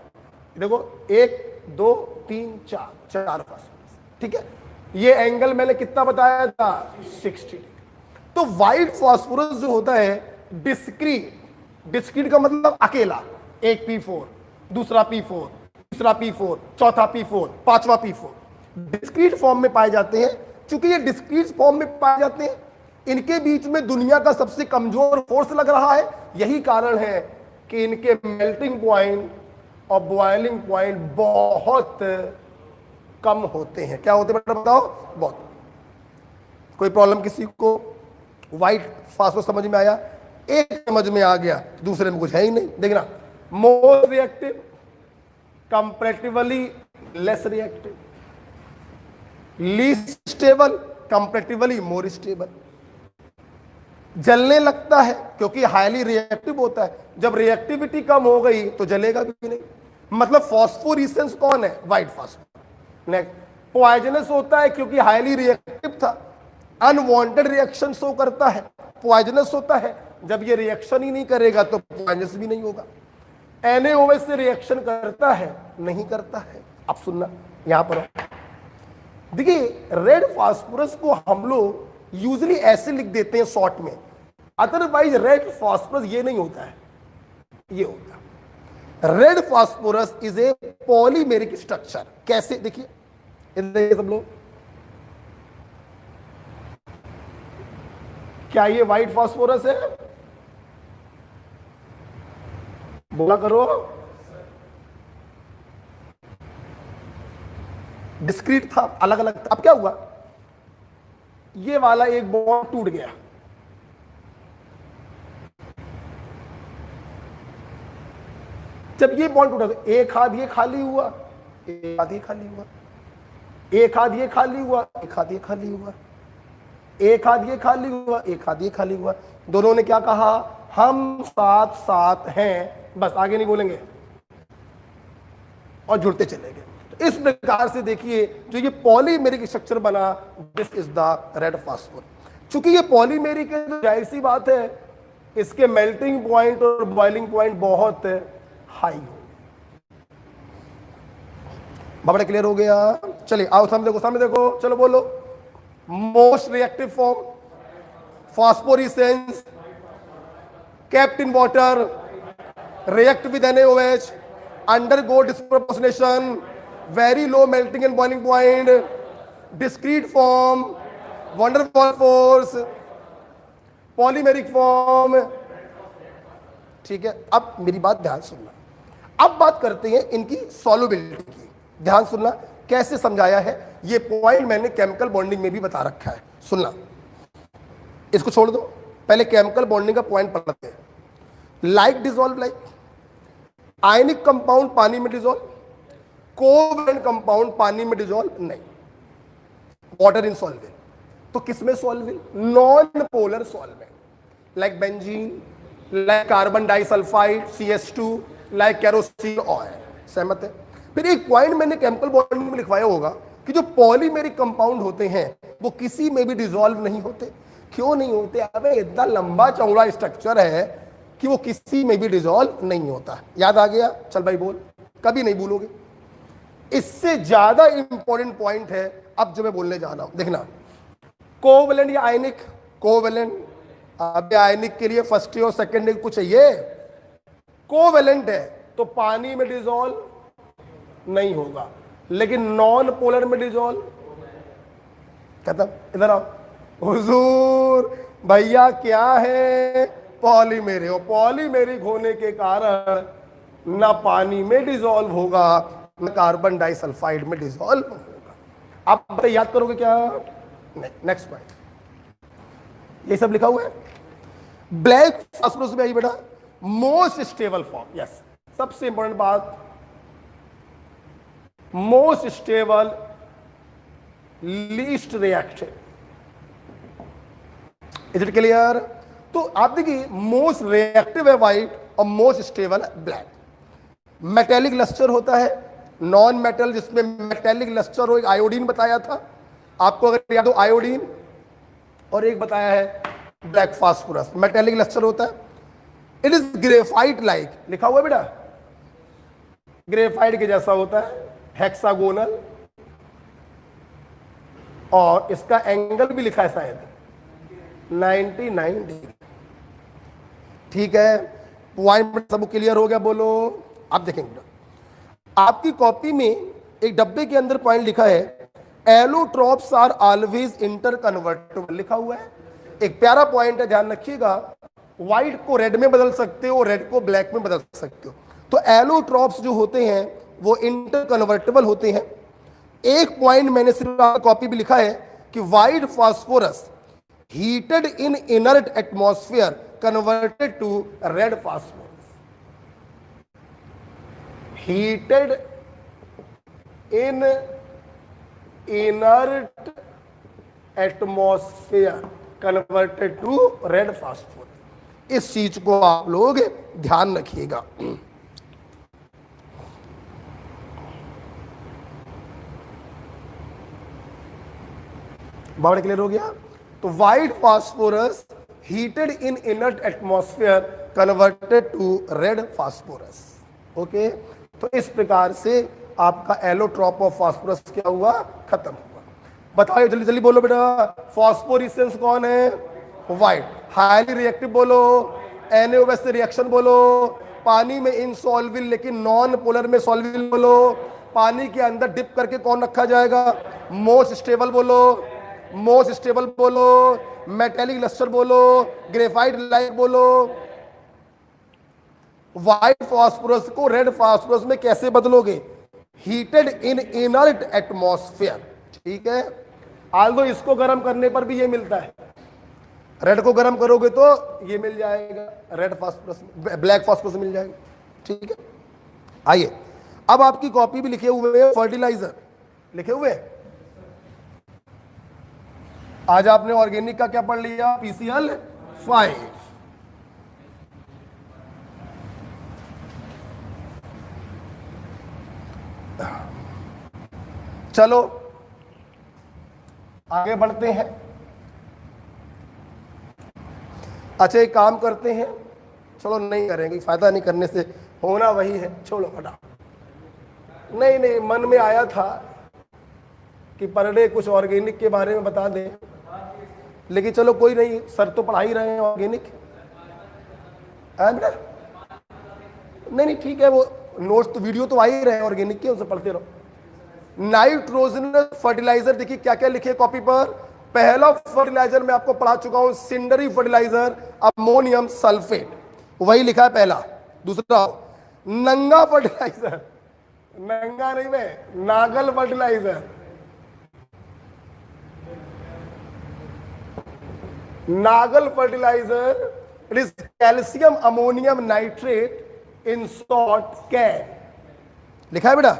देखो 1 2 3 4 फास्फोरस, ठीक है। ये एंगल मैंने कितना बताया था? 60 डिग्री। तो व्हाइट फास्फोरस जो होता है डिस्क्रीट, डिस्क्रीट का मतलब अकेला, एक P4, दूसरा P4, तीसरा P4, चौथा P4, पांचवा P4, डिस्क्रीट फॉर्म में पाए जाते हैं। चूंकि ये डिस्क्रीट फॉर्म में पाए जाते हैं, इनके बीच में दुनिया का सबसे कमजोर फोर्स लग रहा है। यही कारण है कि इनके मेल्टिंग पॉइंट और बॉइलिंग पॉइंट बहुत कम होते हैं। क्या होते हैं बेटा बताओ? बहुत। कोई प्रॉब्लम किसी को? व्हाइट फास्फोरस समझ में आया? एक समझ में आ गया, दूसरे में कुछ है ही नहीं। देखना, more reactive, comparatively less reactive, least stable, comparatively more stable. जलने लगता है क्योंकि हाईली रिएक्टिव होता है, जब रिएक्टिविटी कम हो गई तो जलेगा भी नहीं। मतलब फॉस्फोरेसेंस कौन है? White phosphorus. नेक्स्ट, पॉइजनस होता है क्योंकि हाईली रिएक्टिव था, अनवांटेड रिएक्शन शो करता है, पॉइजनस होता है। जब ये रिएक्शन ही नहीं करेगा तो पॉइजनस भी नहीं होगा। NaOH से रिएक्शन करता है? नहीं करता है। अब सुनना, यहां पर देखिए, रेड फास्फोरस को हम लोग यूजली ऐसे लिख देते हैं शॉर्ट में, अदरवाइज रेड फास्फोरस ये नहीं होता है, ये होता है। Red phosphorus is a polymeric structure. कैसे? देखिए इधर सब लोग, क्या ये व्हाइट फास्फोरस है? बोला करो। डिस्क्रीट था, अलग अलग था। अब क्या हुआ, ये वाला एक बॉन्ड टूट गया, जब ये बॉन्ड टूटा तो एक हाथ ये खाली हुआ, एक हाथ ये खाली हुआ, एक हाथ ये खाली हुआ, एक हाथ ये खाली हुआ, एक हाथ ये खाली हुआ, एक हाथ ये खाली हुआ। दोनों ने क्या कहा? हम साथ साथ हैं, बस आगे नहीं बोलेंगे और जुड़ते चले गए। तो इस प्रकार से देखिए जो ये पॉलीमेरिक स्ट्रक्चर बना, this is the red phosphorus. चूंकि ये पॉलीमेरिक है तो जाहिर सी बात है इसके मेल्टिंग पॉइंट और बॉइलिंग पॉइंट बहुत हाई हो। बाबड़ा क्लियर हो गया? चलिए आओ सामने देखो, सामने देखो, चलो बोलो। Most reactive form phosphorescence, kept in water, react with NaOH, undergo disproportionation, very low melting and boiling point, discrete form, van der Waals, polymeric form। ठीक है, अब मेरी बात ध्यान सुनना। अब बात करते हैं इनकी सॉल्युबिलिटी की। ध्यान सुनना, कैसे समझाया है ये पॉइंट मैंने केमिकल बॉन्डिंग में भी बता रखा है। सुनना, इसको छोड़ दो, पहले केमिकल बॉन्डिंग का पॉइंट पढ़ते हैं। Like dissolve like, ionic compound पानी में डिसॉल्व, कोवेलेंट कंपाउंड पानी में डिसॉल्व नहीं, वाटर इन सॉल्वेंट। तो किसमें solvent? Non polar solvent, like benzene, like carbon disulphide CH2, like kerosene oil. सहमत है? फिर एक पॉइंट मैंने केमिकल बॉन्डिंग में लिखवाया होगा कि जो पॉलीमेरिक कंपाउंड होते हैं वो किसी में भी डिसॉल्व नहीं होते। क्यों नहीं होते? अबे इतना लंबा चौड़ा स्ट्रक्चर है कि वो किसी में भी डिसॉल्व नहीं होता। याद आ गया? चल भाई बोल, कभी नहीं भूलोगे। इससे ज्यादा इंपॉर्टेंट पॉइंट है अब जो मैं बोलने जा रहा हूं, देखना। कोवेलेंट या आयनिक? कोवेलेंट। अब आयनिक के लिए फर्स्ट और सेकेंड कुछ चाहिए? कोवेलेंट है तो पानी में डिसॉल्व नहीं होगा, लेकिन नॉन पोलर में डिसॉल्व। खत्म। इधर आओ हुजूर, भैया क्या है? पॉलीमेरिक। और पॉलीमेरिक होने के कारण ना पानी में डिसॉल्व होगा ना कार्बन डाइसल्फाइड में डिसॉल्व होगा। आप याद करोगे क्या? नहीं। नेक्स्ट पॉइंट, ये सब लिखा हुआ है। ब्लैक फास्फोरस में आई बेटा, मोस्ट स्टेबल फॉर्म। यस, सबसे इंपॉर्टेंट बात, most stable, least reactive. Is it clear? तो आप देखिए, मोस्ट रिएक्टिव है व्हाइट और मोस्ट स्टेबल है ब्लैक। मेटेलिक लस्टर होता है, नॉन मेटल जिसमें मेटेलिक लस्टर हो, एक आयोडीन बताया था आपको अगर याद हो, आयोडीन, और एक बताया है ब्लैक फास्फोरस। मेटेलिक लस्टर होता है। इट इज ग्रेफाइट लाइक, लिखा हुआ है बेटा, ग्रेफाइट के जैसा होता है, हेक्सागोनल, और इसका एंगल भी लिखा है शायद 99 डिग्री। ठीक है, पॉइंट सब क्लियर हो गया? बोलो। आप देखेंगे आपकी कॉपी में एक डब्बे के अंदर पॉइंट लिखा है, allotropes are always interconvertible, लिखा हुआ है। एक प्यारा पॉइंट है, ध्यान रखिएगा। व्हाइट को रेड में बदल सकते हो, रेड को ब्लैक में बदल सकते हो। तो एलोट्रॉप्स जो होते हैं वो इंटर कन्वर्टेबल होते हैं। एक पॉइंट मैंने सिर्फ कॉपी भी लिखा है कि white phosphorus heated in inert atmosphere converted to red phosphorus. Heated in inert atmosphere converted to red phosphorus. इस चीज को आप लोग ध्यान रखिएगा। बात क्लियर हो गया? तो white phosphorus heated in inert atmosphere converted to red phosphorus. Okay, तो इस प्रकार से आपका एलोट्रॉप ऑफ फास्फोरस क्या हुआ, खत्म हुआ। बताओ जल्दी जल्दी बोलो बेटा, फास्फोरेसेंस कौन है, व्हाइट। हाईली रिएक्टिव बोलो, NaOH से रिएक्शन बोलो, पानी में इनसॉल्वेबल लेकिन नॉन पोलर में सॉल्वेबल बोलो, पानी के अंदर डिप करके कौन रखा जाएगा, मोस्ट स्टेबल बोलो, मोस्ट स्टेबल बोलो, मेटेलिक लस्टर बोलो, ग्रेफाइट लाइट बोलो। व्हाइट फास्फोरस को रेड फास्फोरस में कैसे बदलोगे, हीटेड इन इनर्ट एटमॉस्फेयर, ठीक है। आल्दो इसको गर्म करने पर भी ये मिलता है, रेड को गर्म करोगे तो ये मिल जाएगा, रेड फास्फोरस, ब्लैक फास्फोरस मिल जाएगा, ठीक है। आइए अब आपकी कॉपी भी लिखे हुए हैं फर्टिलाइजर, लिखे हुए हैं। आज आपने ऑर्गेनिक का क्या पढ़ लिया, PCl5। चलो आगे बढ़ते हैं। अच्छा एक काम करते हैं, चलो नहीं करेंगे, फायदा नहीं करने से, होना वही है, छोड़ो हटा। नहीं मन में आया था कि पर डे कुछ ऑर्गेनिक के बारे में बता दें, लेकिन चलो कोई नहीं, सर तो पढ़ा ही रहे हैं ऑर्गेनिक, बेटा नहीं ठीक है, वो नोट्स तो वीडियो तो आ ही रहे हैं ऑर्गेनिक के, उनसे पढ़ते रहो। नाइट्रोजनस फर्टिलाइजर देखिए क्या क्या लिखे कॉपी पर। पहला फर्टिलाइजर मैं आपको पढ़ा चुका हूं, सिंडरी फर्टिलाइजर, अमोनियम सल्फेट, वही लिखा है पहला। दूसरा नंगा फर्टिलाइजर, नंगा नहीं में Nangal fertiliser, Nangal fertiliser, it is calcium ammonium nitrate in salt can, लिखा है बेटा,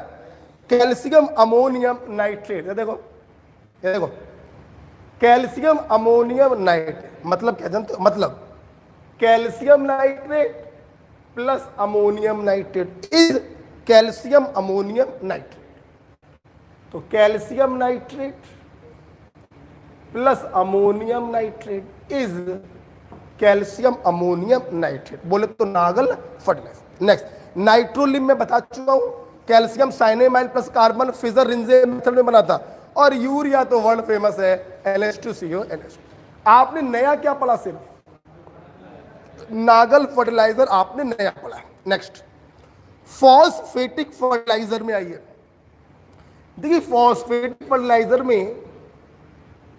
कैल्शियम अमोनियम नाइट्रेट। ये देखो कैल्शियम अमोनियम नाइट्रेट मतलब क्या जानते हो, मतलब calcium nitrate plus ammonium nitrate is calcium ammonium nitrate. तो calcium nitrate plus ammonium nitrate is calcium ammonium nitrate, बोले तो नागल फर्टिलाइजर। नेक्स्ट नाइट्रोलिम में बता चुका हूं, calcium cyanamide plus carbon फिजर रिंजे method में बना था। और यूरिया तो वर्ल्ड फेमस है, NH2CO NH2। आपने नया क्या पढ़ा, सिर्फ नागल फर्टिलाइजर आपने नया पढ़ा। नेक्स्ट फॉस्फेटिक फर्टिलाइजर में आइए। देखिए फॉस्फेटिक फर्टिलाइजर में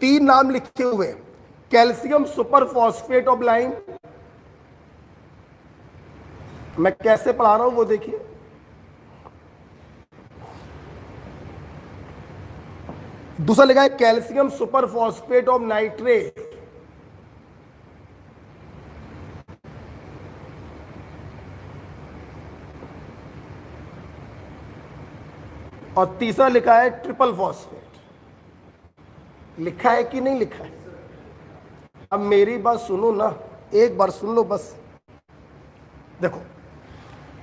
3 नाम लिखे हुए हैं, calcium super phosphate of lime, मैं कैसे पढ़ा रहा हूं वो देखिए। दूसरा लिखा है calcium super phosphate of nitrate, और तीसरा लिखा है ट्रिपल फॉस्फेट। लिखा है कि नहीं लिखा है, अब मेरी बात सुनो ना, एक बार सुन लो बस। देखो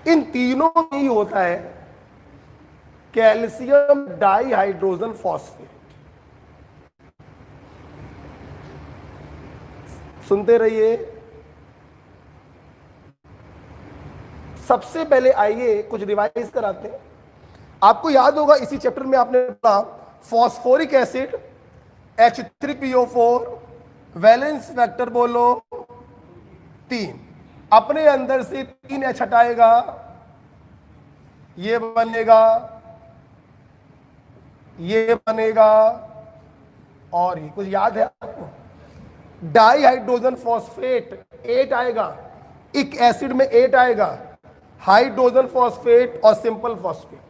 इन तीनों में ही होता है कैल्शियम डाइहाइड्रोजन फॉस्फेट। सुनते रहिए। सबसे पहले आइए कुछ रिवाइज कराते हैं। आपको याद होगा इसी चैप्टर में आपने पढ़ा phosphoric acid H3PO4, valence factor बोलो 3, अपने अंदर से 3 H हटाएगा, ये बनेगा, ये बनेगा, और ये कुछ याद है आपको, डाइहाइड्रोजन फॉस्फेट 8 आएगा, एक एसिड में 8 आएगा, हाइड्रोजन फॉस्फेट और सिंपल फॉस्फेट।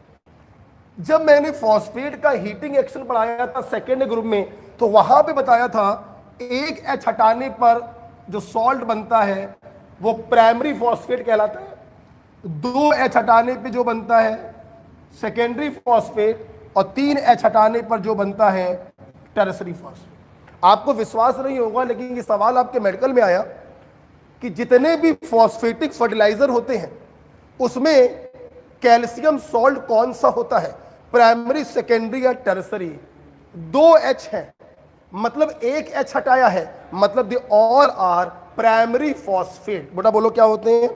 जब मैंने फॉस्फेट का हीटिंग एक्शन पढ़ाया था सेकेंड ग्रुप में, तो वहां पे बताया था एक H हटाने पर जो सॉल्ट बनता है वो प्राइमरी फॉस्फेट कहलाता है, 2 H हटाने पे जो बनता है सेकेंडरी फॉस्फेट, और 3 H हटाने पर जो बनता है टेरशरी फॉस्फेट। आपको विश्वास नहीं होगा लेकिन ये सवाल आपके मेडिकल में आया कि जितने भी फॉस्फेटिक फर्टिलाइजर होते हैं उसमें कैल्शियम सॉल्ट कौन सा होता है, प्राइमरी सेकेंडरी या टेरशरी। 2 H है मतलब एक H हटाया है, मतलब they all are primary phosphate. बेटा बोलो क्या होते हैं,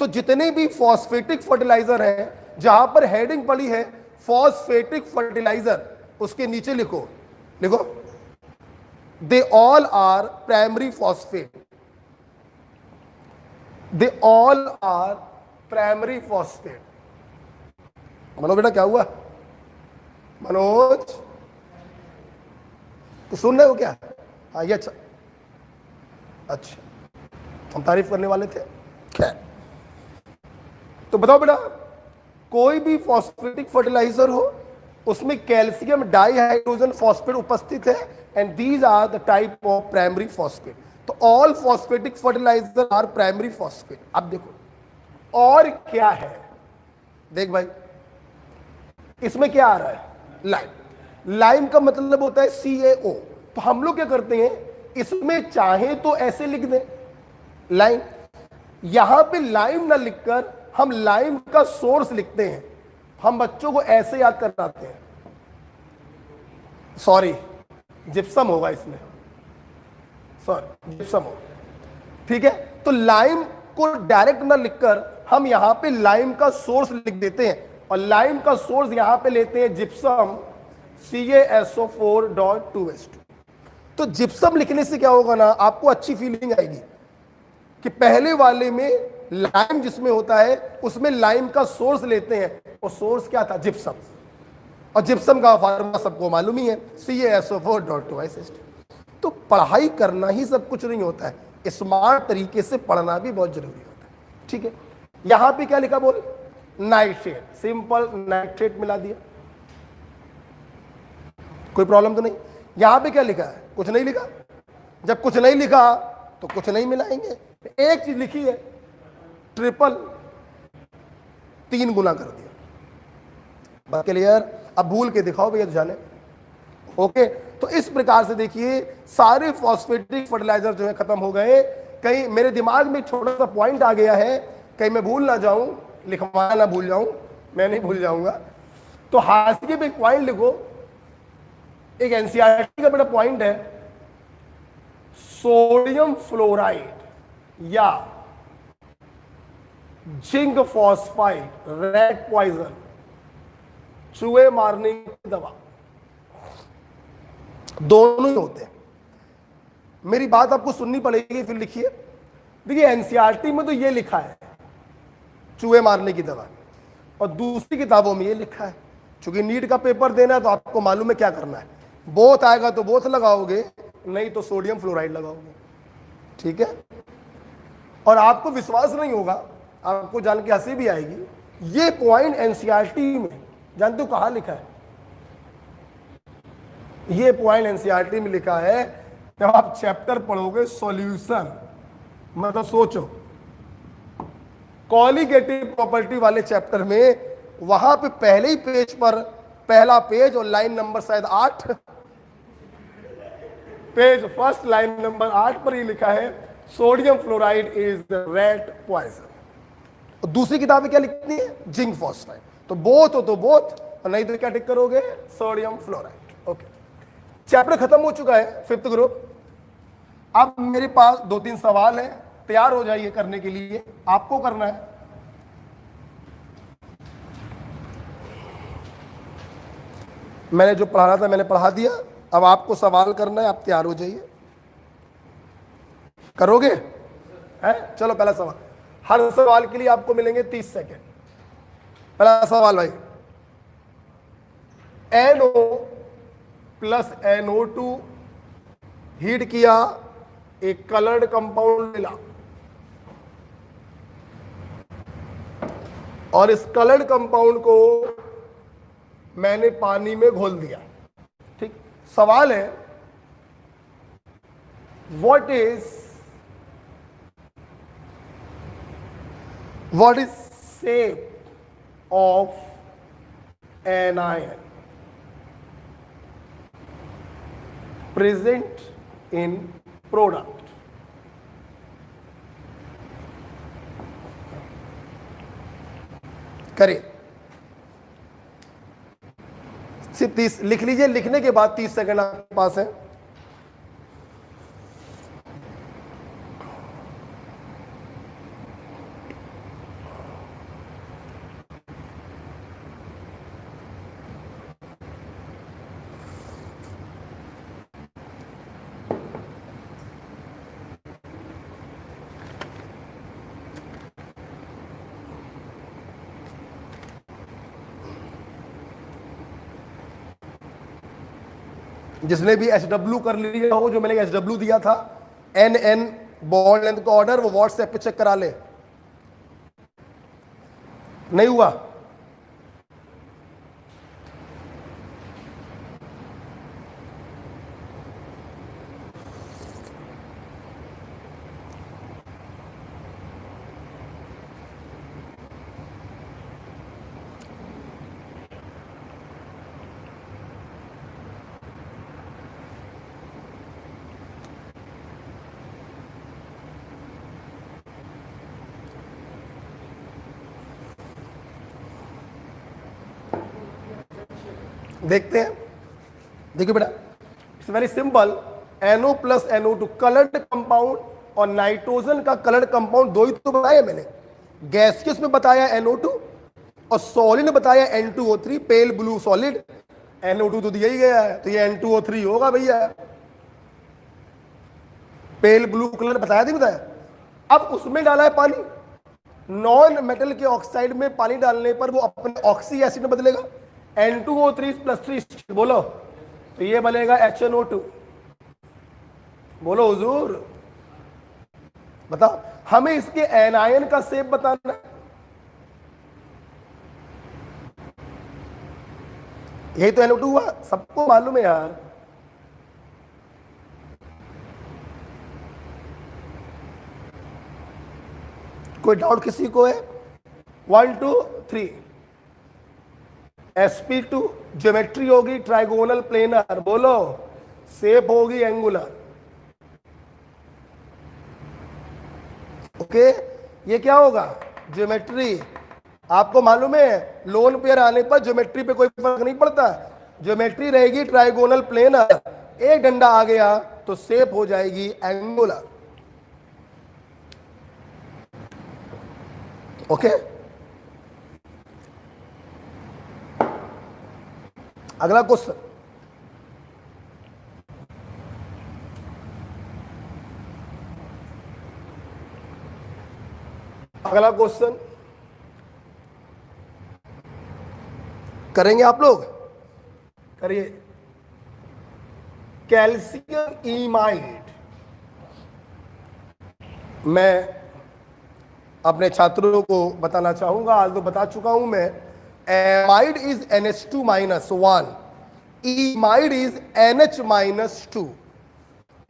तो जितने भी फॉस्फेटिक फर्टिलाइजर हैं, जहां पर हेडिंग पड़ी है फॉस्फेटिक फर्टिलाइजर, उसके नीचे लिखो, लिखो they all are primary phosphate, they all are primary phosphate. Manoj बेटा क्या हुआ? मनोज तो सुन रहे हो क्या? हाँ ये अच्छा, अच्छा हम तारीफ करने वाले थे। खैर, तो बताओ बेटा, कोई भी फॉस्फेटिक फर्टिलाइजर हो उसमें कैल्शियम डाइहाइड्रोजन फॉस्फेट उपस्थित है, and these are the type of primary phosphate. तो all phosphatic fertiliser are primary phosphate. अब देखो और क्या है, देख भाई इसमें क्या आ रहा है, लाइम। लाइम का मतलब होता है CaO। तो हम लोग क्या करते हैं, इसमें चाहे तो ऐसे लिख दें लाइम, यहां पे लाइम ना लिखकर हम लाइम का सोर्स लिखते हैं। हम बच्चों को ऐसे याद कराते हैं, सॉरी जिप्सम होगा इसमें, सॉरी जिप्सम होगा, ठीक है। तो लाइम को डायरेक्ट ना लिखकर हम यहां पे लाइम का सोर्स लिख देते हैं, और लाइम का सोर्स यहां पे लेते हैं जिप्सम CaSO4.2H2। तो जिप्सम लिखने से क्या होगा ना, आपको अच्छी फीलिंग आएगी कि पहले वाले में लाइम जिसमें होता है उसमें लाइम का सोर्स लेते हैं, और सोर्स क्या था, जिप्सम। और जिप्सम का फार्मूला सबको मालूम ही है, CaSO4.2H2। तो पढ़ाई करना ही सब कुछ नहीं होता है, स्मार्ट तरीके से पढ़ना भी बहुत जरूरी होता है, ठीक है। यहां पे क्या लिखा बोल, नाइट्रेट, सिंपल नाइट्रेट मिला दिया, कोई प्रॉब्लम तो नहीं। यहां पे क्या लिखा है, कुछ नहीं लिखा। जब कुछ नहीं लिखा तो कुछ नहीं मिलाएंगे। एक चीज लिखी है ट्रिपल, 3 गुना कर दिया, बात क्लियर। अब भूल के दिखाओ भैया तो जाने, ओके। तो इस प्रकार से देखिए सारे फॉस्फेटिक फर्टिलाइजर जो है खत्म हो गए। कहीं मेरे दिमाग में छोटा सा पॉइंट आ गया है, कहीं मैं भूल ना जाऊं, लिखवाना ना भूल जाऊं, मैं नहीं भूल जाऊंगा। तो हाशिए पे एक पॉइंट लिखो, एक एनसीईआरटी का बड़ा पॉइंट है, सोडियम फ्लोराइड या जिंक फॉस्फाइड रेड पॉइजन, चूहे मारने की दवा, दोनों ही होते हैं। मेरी बात आपको सुननी पड़ेगी, फिर लिखिए। देखिए एनसीईआरटी में तो ये लिखा है चूहे मारने की दवा, और दूसरी किताबों में ये लिखा है। चूंकि नीट का पेपर देना है तो आपको मालूम है क्या करना है, बोथ आएगा तो बोथ लगाओगे, नहीं तो सोडियम फ्लोराइड लगाओगे, ठीक है। और आपको विश्वास नहीं होगा, आपको जान के हंसी भी आएगी, ये पॉइंट एनसीईआरटी में जानते हो कहां लिखा है? ये पॉइंट एनसीईआरटी में लिखा है, जब आप चैप्टर पढ़ोगे सॉल्यूशन, मतलब सोचो कॉलिगेटिव प्रॉपर्टी वाले चैप्टर में, वहां पे पहले ही पेज पर, पहला पेज और लाइन नंबर शायद 8, पेज फर्स्ट लाइन नंबर 8 पर ही लिखा है sodium fluoride is the red poison. और दूसरी किताबें क्या लिखती है, जिंक फॉस्फाइड। तो बोथ हो तो बोथ, और नहीं तो क्या टिक करोगे, सोडियम फ्लोराइड। ओके, चैप्टर खत्म हो चुका है 5th ग्रुप। अब मेरे पास 2-3 सवाल है, तैयार हो जाइए करने के लिए, आपको करना है। मैंने जो पढ़ाना था मैंने पढ़ा दिया, अब आपको सवाल करना है, आप तैयार हो जाइए। करोगे? है? चलो पहला सवाल, हर सवाल के लिए आपको मिलेंगे 30 सेकेंड। पहला सवाल भाई, NO प्लस NO2 हीट किया, एक कलर्ड कंपाउंड मिला, और इस कलर्ड कंपाउंड को मैंने पानी में घोल दिया, ठीक। सवाल है what is shape of anion present in product? करें, सिर्फ 30 लिख लीजिए, लिखने के बाद 30 सेकंड आपके पास है। जिसने भी SW कर लिया हो, जो मैंने SW दिया था, NN बॉन्ड लेंथ का ऑर्डर, वो व्हाट्सएप पे चेक करा ले। नहीं हुआ? देखते हैं, देखिए बेटा, it's very simple. NO plus NO2 coloured compound और नाइट्रोजन का कलर्ड कंपाउंड दो ही तो बताया मैंने। गैसियस में बताया NO2 और सॉलिड में बताया N2O3, pale blue solid. NO2 तो दिया ही गया है, तो ये N2O3 होगा भैया। पेल ब्लू कलर बताया नहीं बताया? अब उसमें डाला है पानी, नॉन मेटल के ऑक्साइड में पानी डालने पर वो अपने ऑक्सी एसिड में बदलेगा, N2O3 प्लस 3, बोलो, तो ये बनेगा HNO2। बोलो हुजूर, बताओ, हमें इसके एनायन का शेप बताना। यही तो NO2 हुआ, सबको मालूम है यार। कोई डाउट किसी को है? 1 2 3। sp2 ज्योमेट्री होगी ट्राइगोनल प्लेनर, बोलो, शेप होगी एंगुलर। ओके, ये क्या होगा? ज्योमेट्री। आपको मालूम है लोन पेयर आने पर ज्योमेट्री पे कोई फर्क नहीं पड़ता, ज्योमेट्री रहेगी ट्राइगोनल प्लेनर। एक डंडा आ गया तो शेप हो जाएगी एंगुलर। ओके, अगला क्वेश्चन। अगला क्वेश्चन करेंगे आप लोग, करिए। कैल्शियम ईमाइड, मैं अपने छात्रों को बताना चाहूंगा, आज तो बता चुका हूं मैं। Amide is NH2-1, ईमाइड is NH-2।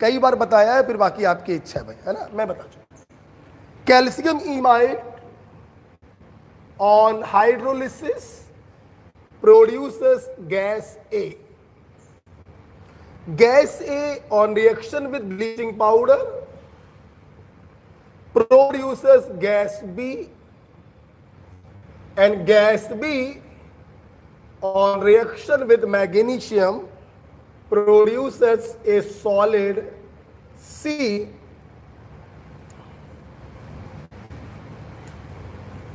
कई बार बताया है, फिर बाकी आपकी इच्छा है भाई, है ना, मैं बता चुका। Calcium ईमाइड on hydrolysis produces gas A. Gas A on reaction with bleaching powder produces gas B, and gas B on reaction with magnesium produces a solid C,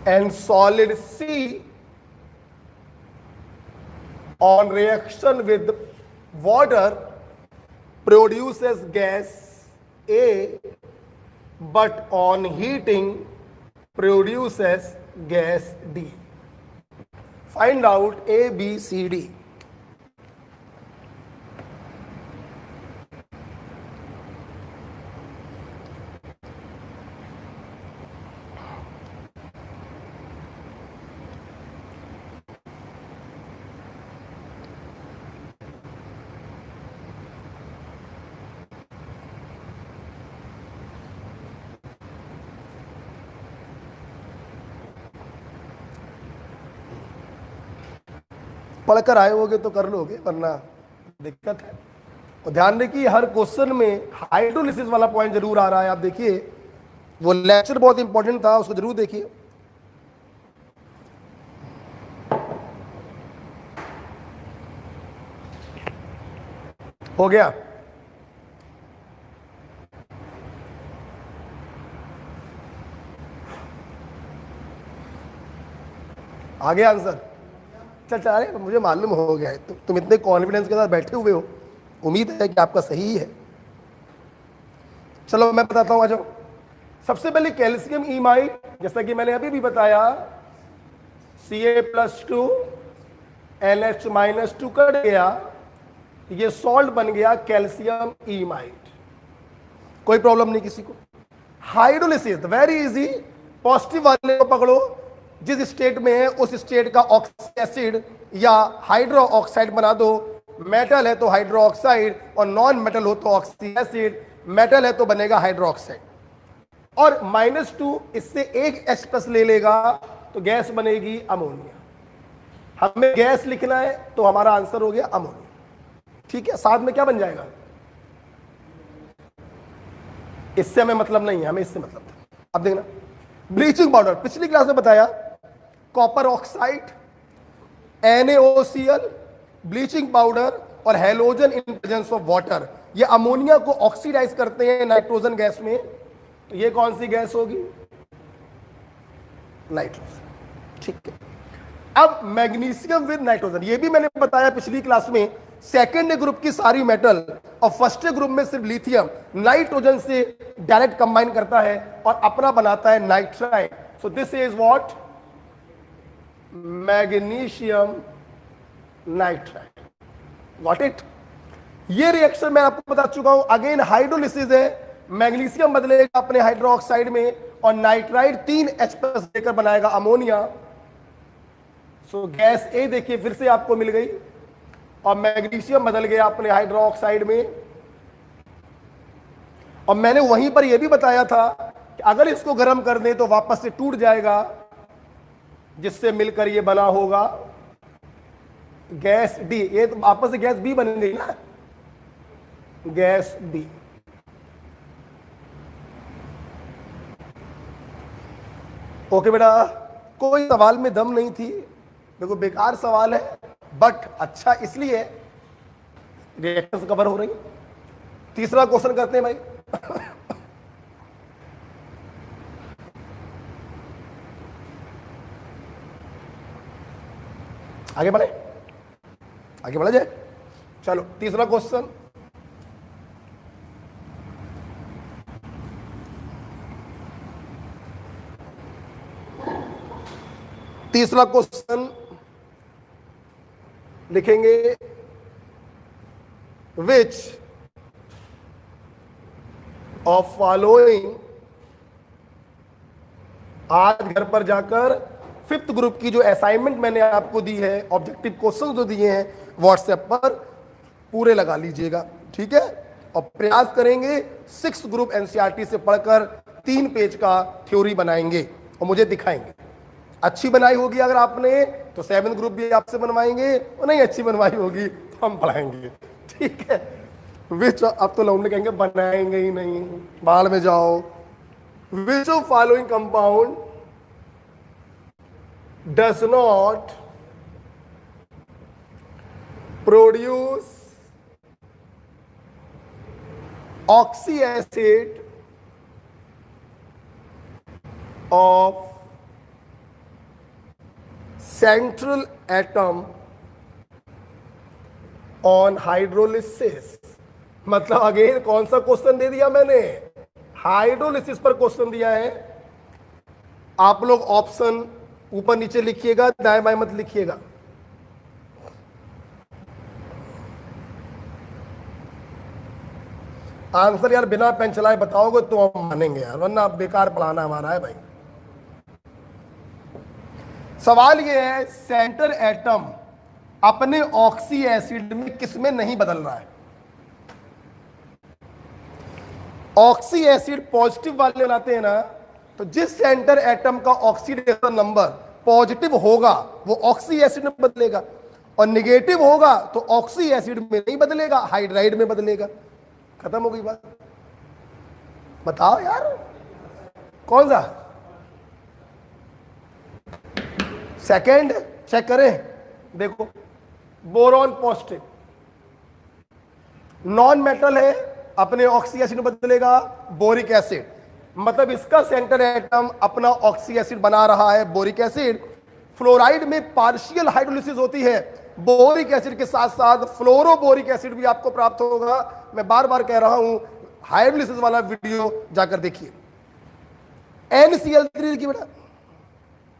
and solid C on reaction with water produces gas A, but on heating produces gas D. Find out A, B, C, D. पढ़कर आए होगे तो कर लोगे, वरना दिक्कत है। और ध्यान रखिए, हर क्वेश्चन में हाइड्रोलिसिस वाला पॉइंट जरूर आ रहा है। आप देखिए, वो लेक्चर बहुत इंपॉर्टेंट था, उसको जरूर देखिए। हो गया? आ गया आंसर? चल चल, अरे मुझे मालूम हो गया है, तुम इतने कॉन्फिडेंस के साथ बैठे हुए हो, उम्मीद है कि आपका सही है। चलो मैं बताता हूं, आ जाओ। सबसे पहले कैल्शियम ईमाइड, जैसा कि मैंने अभी भी बताया, Ca+2 NH-2 कट गया, ये सॉल्ट बन गया कैल्शियम ईमाइड। कोई प्रॉब्लम नहीं किसी को। हाइड्रोलिसिस वेरी इजी, पॉजिटिव वाले को पकड़ो, जिस स्टेट में है उस स्टेट का ऑक्सी एसिड या हाइड्रो ऑक्साइड बना दो। मेटल है तो हाइड्रो ऑक्साइड, और नॉन मेटल हो तो ऑक्सी एसिड। मेटल है तो बनेगा हाइड्रो ऑक्साइड। और -2 इससे एक H+ ले लेगा तो गैस बनेगी अमोनिया। हमें गैस लिखना है तो हमारा आंसर हो गया अमोनिया। ठीक है, साथ में क्या बन जाएगा? इससे हमें मतलब नहीं है, हमें इससे मतलब था। अब देखना, ब्लीचिंग पाउडर पिछली क्लास में बताया, copper oxide, NaOCl, bleaching powder और halogen in presence of water, ये अमोनिया को ऑक्सीडाइज करते हैं नाइट्रोजन गैस में। तो ये कौन सी गैस होगी? नाइट्रोजन। ठीक है, अब मैग्नीशियम विद नाइट्रोजन, ये भी मैंने बताया पिछली क्लास में, सेकेंड ग्रुप की सारी मेटल और फर्स्ट ग्रुप में सिर्फ लिथियम नाइट्रोजन से डायरेक्ट कंबाइन करता है और अपना बनाता है nitride. So this is what? Magnesium nitride. Got it? ये रिएक्शन मैं आपको बता चुका हूं। अगेन हाइड्रोलिसिस है, मैग्नीशियम बदलेगा अपने हाइड्रोक्साइड में और नाइट्राइड 3 H+ देकर बनाएगा अमोनिया। सो गैस ए देखिए फिर से आपको मिल गई और मैग्नीशियम बदल गया अपने हाइड्रोक्साइड में। और मैंने वहीं पर यह भी बताया था कि अगर इसको गर्म कर दें तो वापस से टूट जाएगा, जिससे मिलकर ये बना होगा गैस डी। ये तो वापस से गैस बी बन गई ना, गैस बी। ओके बेटा, कोई सवाल में दम नहीं थी, देखो बेकार सवाल है बट अच्छा इसलिए रिएक्शंस कवर हो रही। तीसरा क्वेश्चन करते हैं भाई। आगे बढ़े, आगे बढ़ा जाए। चलो तीसरा क्वेश्चन, तीसरा क्वेश्चन लिखेंगे, विच ऑफ फॉलोइंग, आज घर पर जाकर 5th ग्रुप की जो असाइनमेंट मैंने आपको दी है, ऑब्जेक्टिव क्वेश्चन जो दिए हैं व्हाट्सएप पर, पूरे लगा लीजिएगा। ठीक है, और प्रयास करेंगे 6th ग्रुप एनसीईआरटी से पढ़कर 3 पेज का थ्योरी बनाएंगे और मुझे दिखाएंगे। अच्छी बनाई होगी अगर आपने तो 7th ग्रुप भी आपसे बनवाएंगे, और नहीं अच्छी बनवाई होगी तो हम पढ़ाएंगे। ठीक है, विच, अब तो लौंडे कहेंगे बनाएंगे ही नहीं, बाहर में जाओ। Which of following compound does not produce oxy acid of central atom on hydrolysis? मतलब अगेन कौन सा क्वेश्चन दे दिया मैंने? हाइड्रोलिसिस पर क्वेश्चन दिया है। आप लोग ऑप्शन ऊपर नीचे लिखिएगा, दाएं बाएं मत लिखिएगा। आंसर यार बिना पेन चलाए बताओगे तो हम मानेंगे यार, वरना बेकार पढ़ाना हमारा है भाई। सवाल यह है, सेंटर एटम अपने ऑक्सी एसिड में किसमें नहीं बदल रहा है? ऑक्सी एसिड पॉजिटिव वाले बनाते हैं ना, तो जिस सेंटर एटम का ऑक्सीडेशन नंबर पॉजिटिव होगा वो ऑक्सी एसिड में बदलेगा, और निगेटिव होगा तो ऑक्सी एसिड में नहीं बदलेगा, हाइड्राइड में बदलेगा। खत्म हो गई बात। बताओ यार कौन सा? सेकेंड चेक करें, देखो बोरॉन पॉजिटिव, नॉन मेटल है, अपने ऑक्सी एसिड में बदलेगा बोरिक एसिड, मतलब इसका सेंटर एटम अपना ऑक्सी एसिड बना रहा है बोरिक एसिड। फ्लोराइड में पार्शियल हाइड्रोलिसिस होती है, बोरिक एसिड के साथ साथ फ्लोरोबोरिक एसिड भी आपको प्राप्त होगा। मैं बार बार कह रहा हूं, हाइड्रोलिसिस वाला वीडियो जाकर देखिए। NCl3 की बेटा,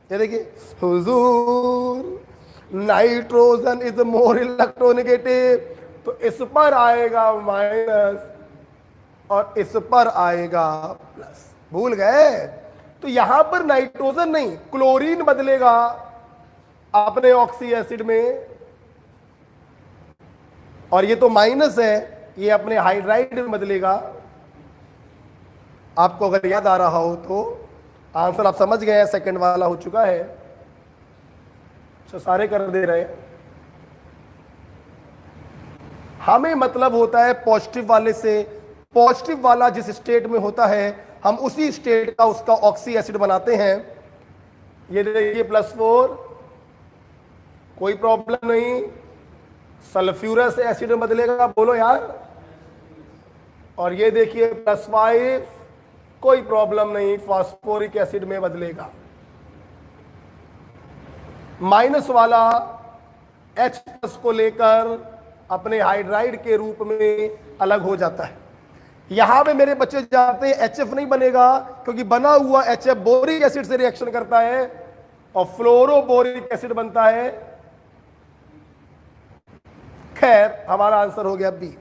ये देखिए, हुजूर नाइट्रोजन इज मोर इलेक्ट्रोनेगेटिव, तो इस पर आएगा माइनस और इस पर आएगा प्लस। भूल गए? तो यहां पर नाइट्रोजन नहीं, क्लोरीन बदलेगा अपने ऑक्सी एसिड में, और ये तो माइनस है, ये अपने हाइड्राइड में बदलेगा। आपको अगर याद आ रहा हो तो आंसर आप समझ गए हैं, सेकंड वाला हो चुका है। तो सारे कर दे रहे हैं। हमें मतलब होता है पॉजिटिव वाले से, पॉजिटिव वाला जिस स्टेट में होता है हम उसी स्टेट का उसका ऑक्सी एसिड बनाते हैं। ये देखिए +4, कोई प्रॉब्लम नहीं। सल्फ्यूरस एसिड में बदलेगा, बोलो यार। और ये देखिए +5, कोई प्रॉब्लम नहीं, फास्फोरिक एसिड में बदलेगा। माइनस वाला H+ को लेकर अपने हाइड्राइड के रूप में अलग हो जाता है। यहां पे मेरे बच्चे जानते हैं HF नहीं बनेगा, क्योंकि बना हुआ HF बोरिक एसिड से रिएक्शन करता है और फ्लोरोबोरिक एसिड बनता है। खैर, हमारा आंसर हो गया बी।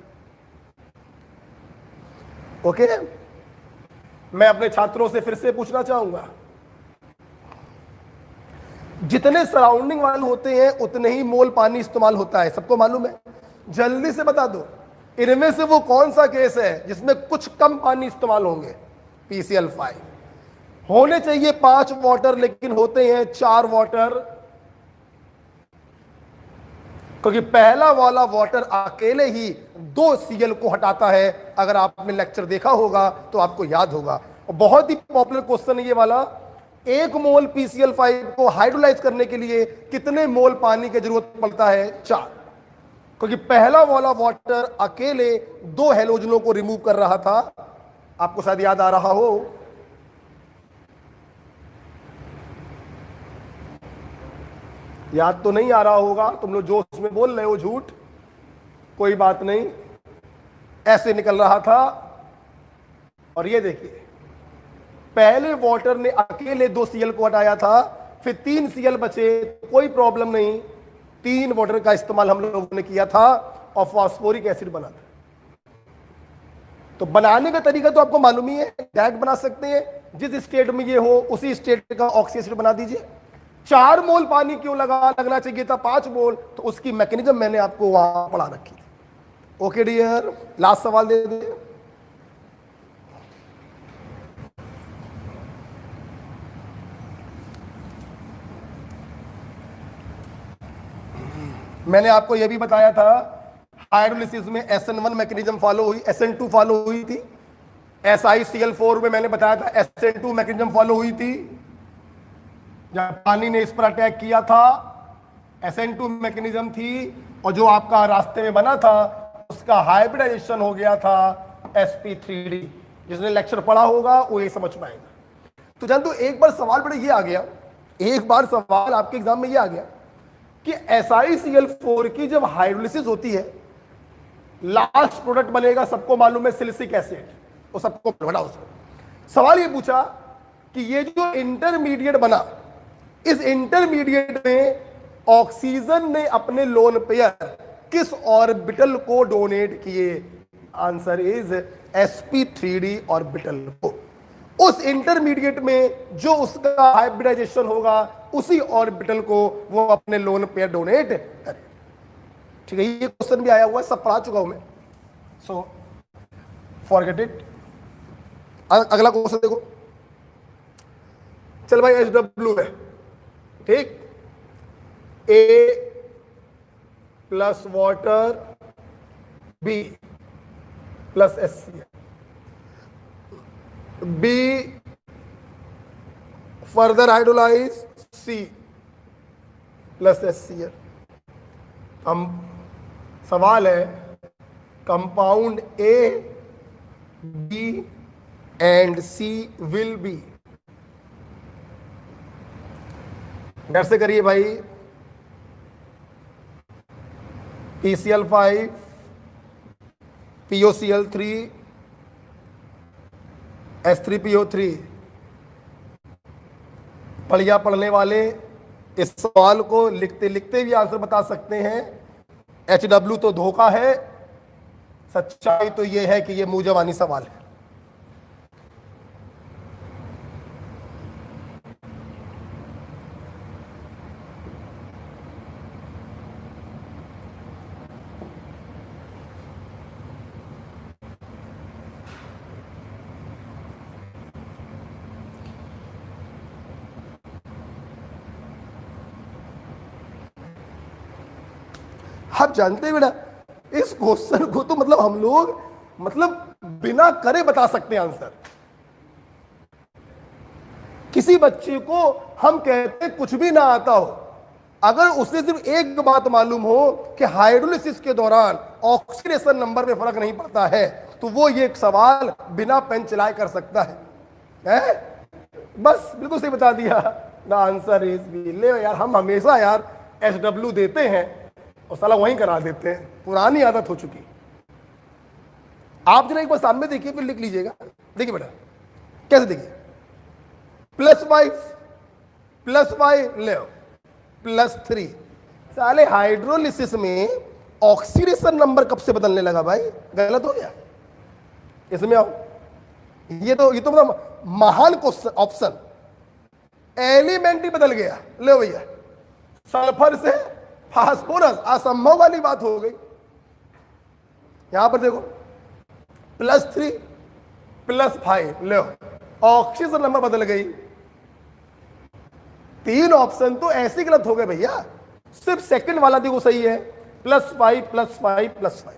ओके, मैं अपने छात्रों से फिर से पूछना चाहूंगा, जितने सराउंडिंग वाल होते हैं उतने ही मोल पानी इस्तेमाल होता है, सबको मालूम है। जल्दी से बता दो, इनमें से वो कौन सा केस है जिसमें कुछ कम पानी इस्तेमाल होंगे? PCl5। होने चाहिए 5 वाटर, लेकिन होते हैं 4 वाटर, क्योंकि पहला वाला वाटर अकेले ही 2 Cl को हटाता है। अगर आपने लेक्चर देखा होगा तो आपको याद होगा, और बहुत ही पॉपुलर क्वेश्चन है ये वाला। 1 मोल PCl5 को हाइड्रोलाइज करने के लिए कितने मोल पानी की जरूरत पड़ता है? 4, क्योंकि पहला वाला वाटर अकेले 2 हेलोजनों को रिमूव कर रहा था। आपको शायद याद आ रहा हो। याद तो नहीं आ रहा होगा, तुम लोग जोश में बोल रहे हो झूठ, कोई बात नहीं, ऐसे निकल रहा था। और ये देखिए, पहले वाटर ने अकेले 2 Cl को हटाया था, फिर 3 Cl बचे, कोई प्रॉब्लम नहीं। 3 वाटर का इस्तेमाल हम लोगों ने किया था और फास्फोरिक एसिड बना था। तो बनाने का तरीका तो आपको मालूम ही है, डायरेक्ट बना सकते हैं। जिस स्टेट में ये हो उसी स्टेट का ऑक्सी एसिड बना दीजिए। 4 मोल पानी क्यों लगना चाहिए था 5 मोल? तो उसकी मैकेनिज्म मैंने आपको वहां पढ़ा रखी थी। ओके डियर, लास्ट सवाल दे दे। मैंने आपको यह भी बताया था हाइड्रोलिसिस में SN1 मैकेनिज्म फॉलो हुई, SN2 फॉलो हुई थी। SiCl4 में मैंने बताया था SN2 मैकेनिज्म फॉलो हुई थी। जब पानी ने इस पर अटैक किया था, SN2 मैकेनिज्म थी, और जो आपका रास्ते में बना था उसका हाइब्रिडाइजेशन हो गया था sp3d। जिसने लेक्चर पढ़ा होगा वो ये समझ पाएगा। तो जानते हो, एक बार सवाल बड़े ये आ गया, एक बार सवाल आपके एग्जाम में ये आ गया कि SiCl4 की जब हाइड्रोलिसिस होती है, लास्ट प्रोडक्ट बनेगा, सबको मालूम है, सिलिसिक एसिड, वो सबको बड़ा। उसको सवाल ये पूछा कि ये जो इंटरमीडिएट बना, इस इंटरमीडिएट में ऑक्सीजन ने अपने लोन पेयर किस ऑर्बिटल को डोनेट किए? आंसर इज sp3d ऑर्बिटल को। उस इंटरमीडिएट में जो उसका हाइब्रिडाइजेशन होगा, उसी ऑर्बिटल को वो अपने लोन पेयर डोनेट करे। ठीक है, ये क्वेश्चन भी आया हुआ है, सब पढ़ा चुका हूं मैं, सो फॉरगेट इट। अगला क्वेश्चन देखो। चल भाई, HW है, ठीक, A plus water, B plus HCl, B further hydrolyse C plus HCl। हम सवाल है, compound A, B and C will be. घर से करिए भाई। PCl5, POCl3, H3PO3। बढ़िया पढ़ने वाले इस सवाल को लिखते लिखते भी आंसर बता सकते हैं। HW तो धोखा है, सच्चाई तो ये है कि ये मुंह जवानी सवाल है। आप जानते हैं बेटा, इस क्वेश्चन को तो मतलब हम लोग मतलब बिना करे बता सकते हैं आंसर। किसी बच्चे को हम कहते हैं कुछ भी ना आता हो, अगर उसे सिर्फ एक बात मालूम हो कि हाइड्रोलिसिस के दौरान ऑक्सीडेशन नंबर में फर्क नहीं पड़ता है, तो वो ये एक सवाल बिना पेन चलाए कर सकता है? बस बिल्कुल सही बता दिया। The answer is B. ले यार, हम हमेशा यार SW देते हैं और साला वहीं करा देते हैं, पुरानी आदत हो चुकी। आप जरा एक बार सामने देखिए, फिर लिख लीजिएगा। देखिए बेटा कैसे, देखिए +5 ले +3। साले हाइड्रोलिसिस में ऑक्सीडेशन नंबर कब से बदलने लगा भाई? गलत हो गया। इसमें आओ, ये तो मतलब महान क्वेश्चन ऑप्शन, एलिमेंट ही बदल गया। ले भैया, सल्फर से फास्फोरस, असंभव वाली बात हो गई। यहां पर देखो +3 +5 ले, ऑक्सीजन नंबर बदल गई। 3 ऑप्शन तो ऐसे गलत हो गए भैया, सिर्फ सेकंड वाला देखो सही है, +5 +5 +5।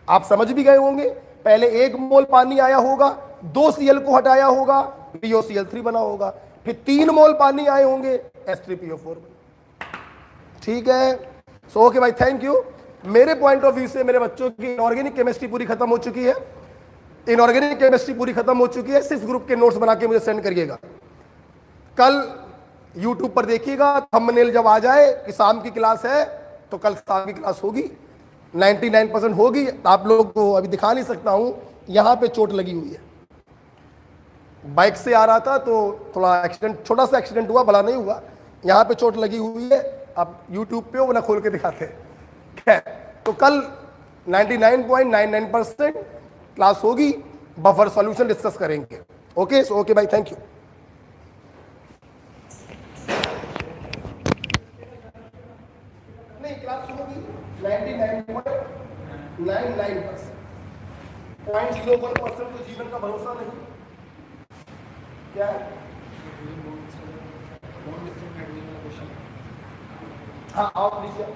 आप समझ भी गए होंगे, पहले 1 मोल पानी आया होगा, 2 Cl को हटाया होगा, BOCl3 बना होगा, फिर 3 मोल पानी आए होंगे, H3PO4। ठीक है, सो ओके भाई, थैंक यू। मेरे पॉइंट ऑफ व्यू से मेरे बच्चों की इनऑर्गेनिक केमिस्ट्री पूरी खत्म हो चुकी है। इनऑर्गेनिक केमिस्ट्री पूरी खत्म हो चुकी है। 6 ग्रुप के नोट्स बना के मुझे सेंड करिएगा। कल YouTube पर देखिएगा, थंबनेल जब आ जाए कि शाम की क्लास है, तो कल शाम की क्लास होगी, 99% होगी। आप लोग को अभी दिखा नहीं सकता हूं, यहां पे चोट लगी हुई है। बाइक से आ रहा था तो थोड़ा एक्सीडेंट, छोटा सा एक्सीडेंट हुआ, बड़ा नहीं हुआ। यहां पे चोट लगी हुई है। अब YouTube पे वो ना खोल के दिखाते हैं। तो कल 99.99% क्लास होगी, बफर सॉल्यूशन डिस्कस करेंगे। ओके, सो ओके भाई, थैंक यू। नहीं, क्लास होगी 99.99%। 0.01% तो जीवन का भरोसा नहीं। क्या है? हाँ, आप लीजिए।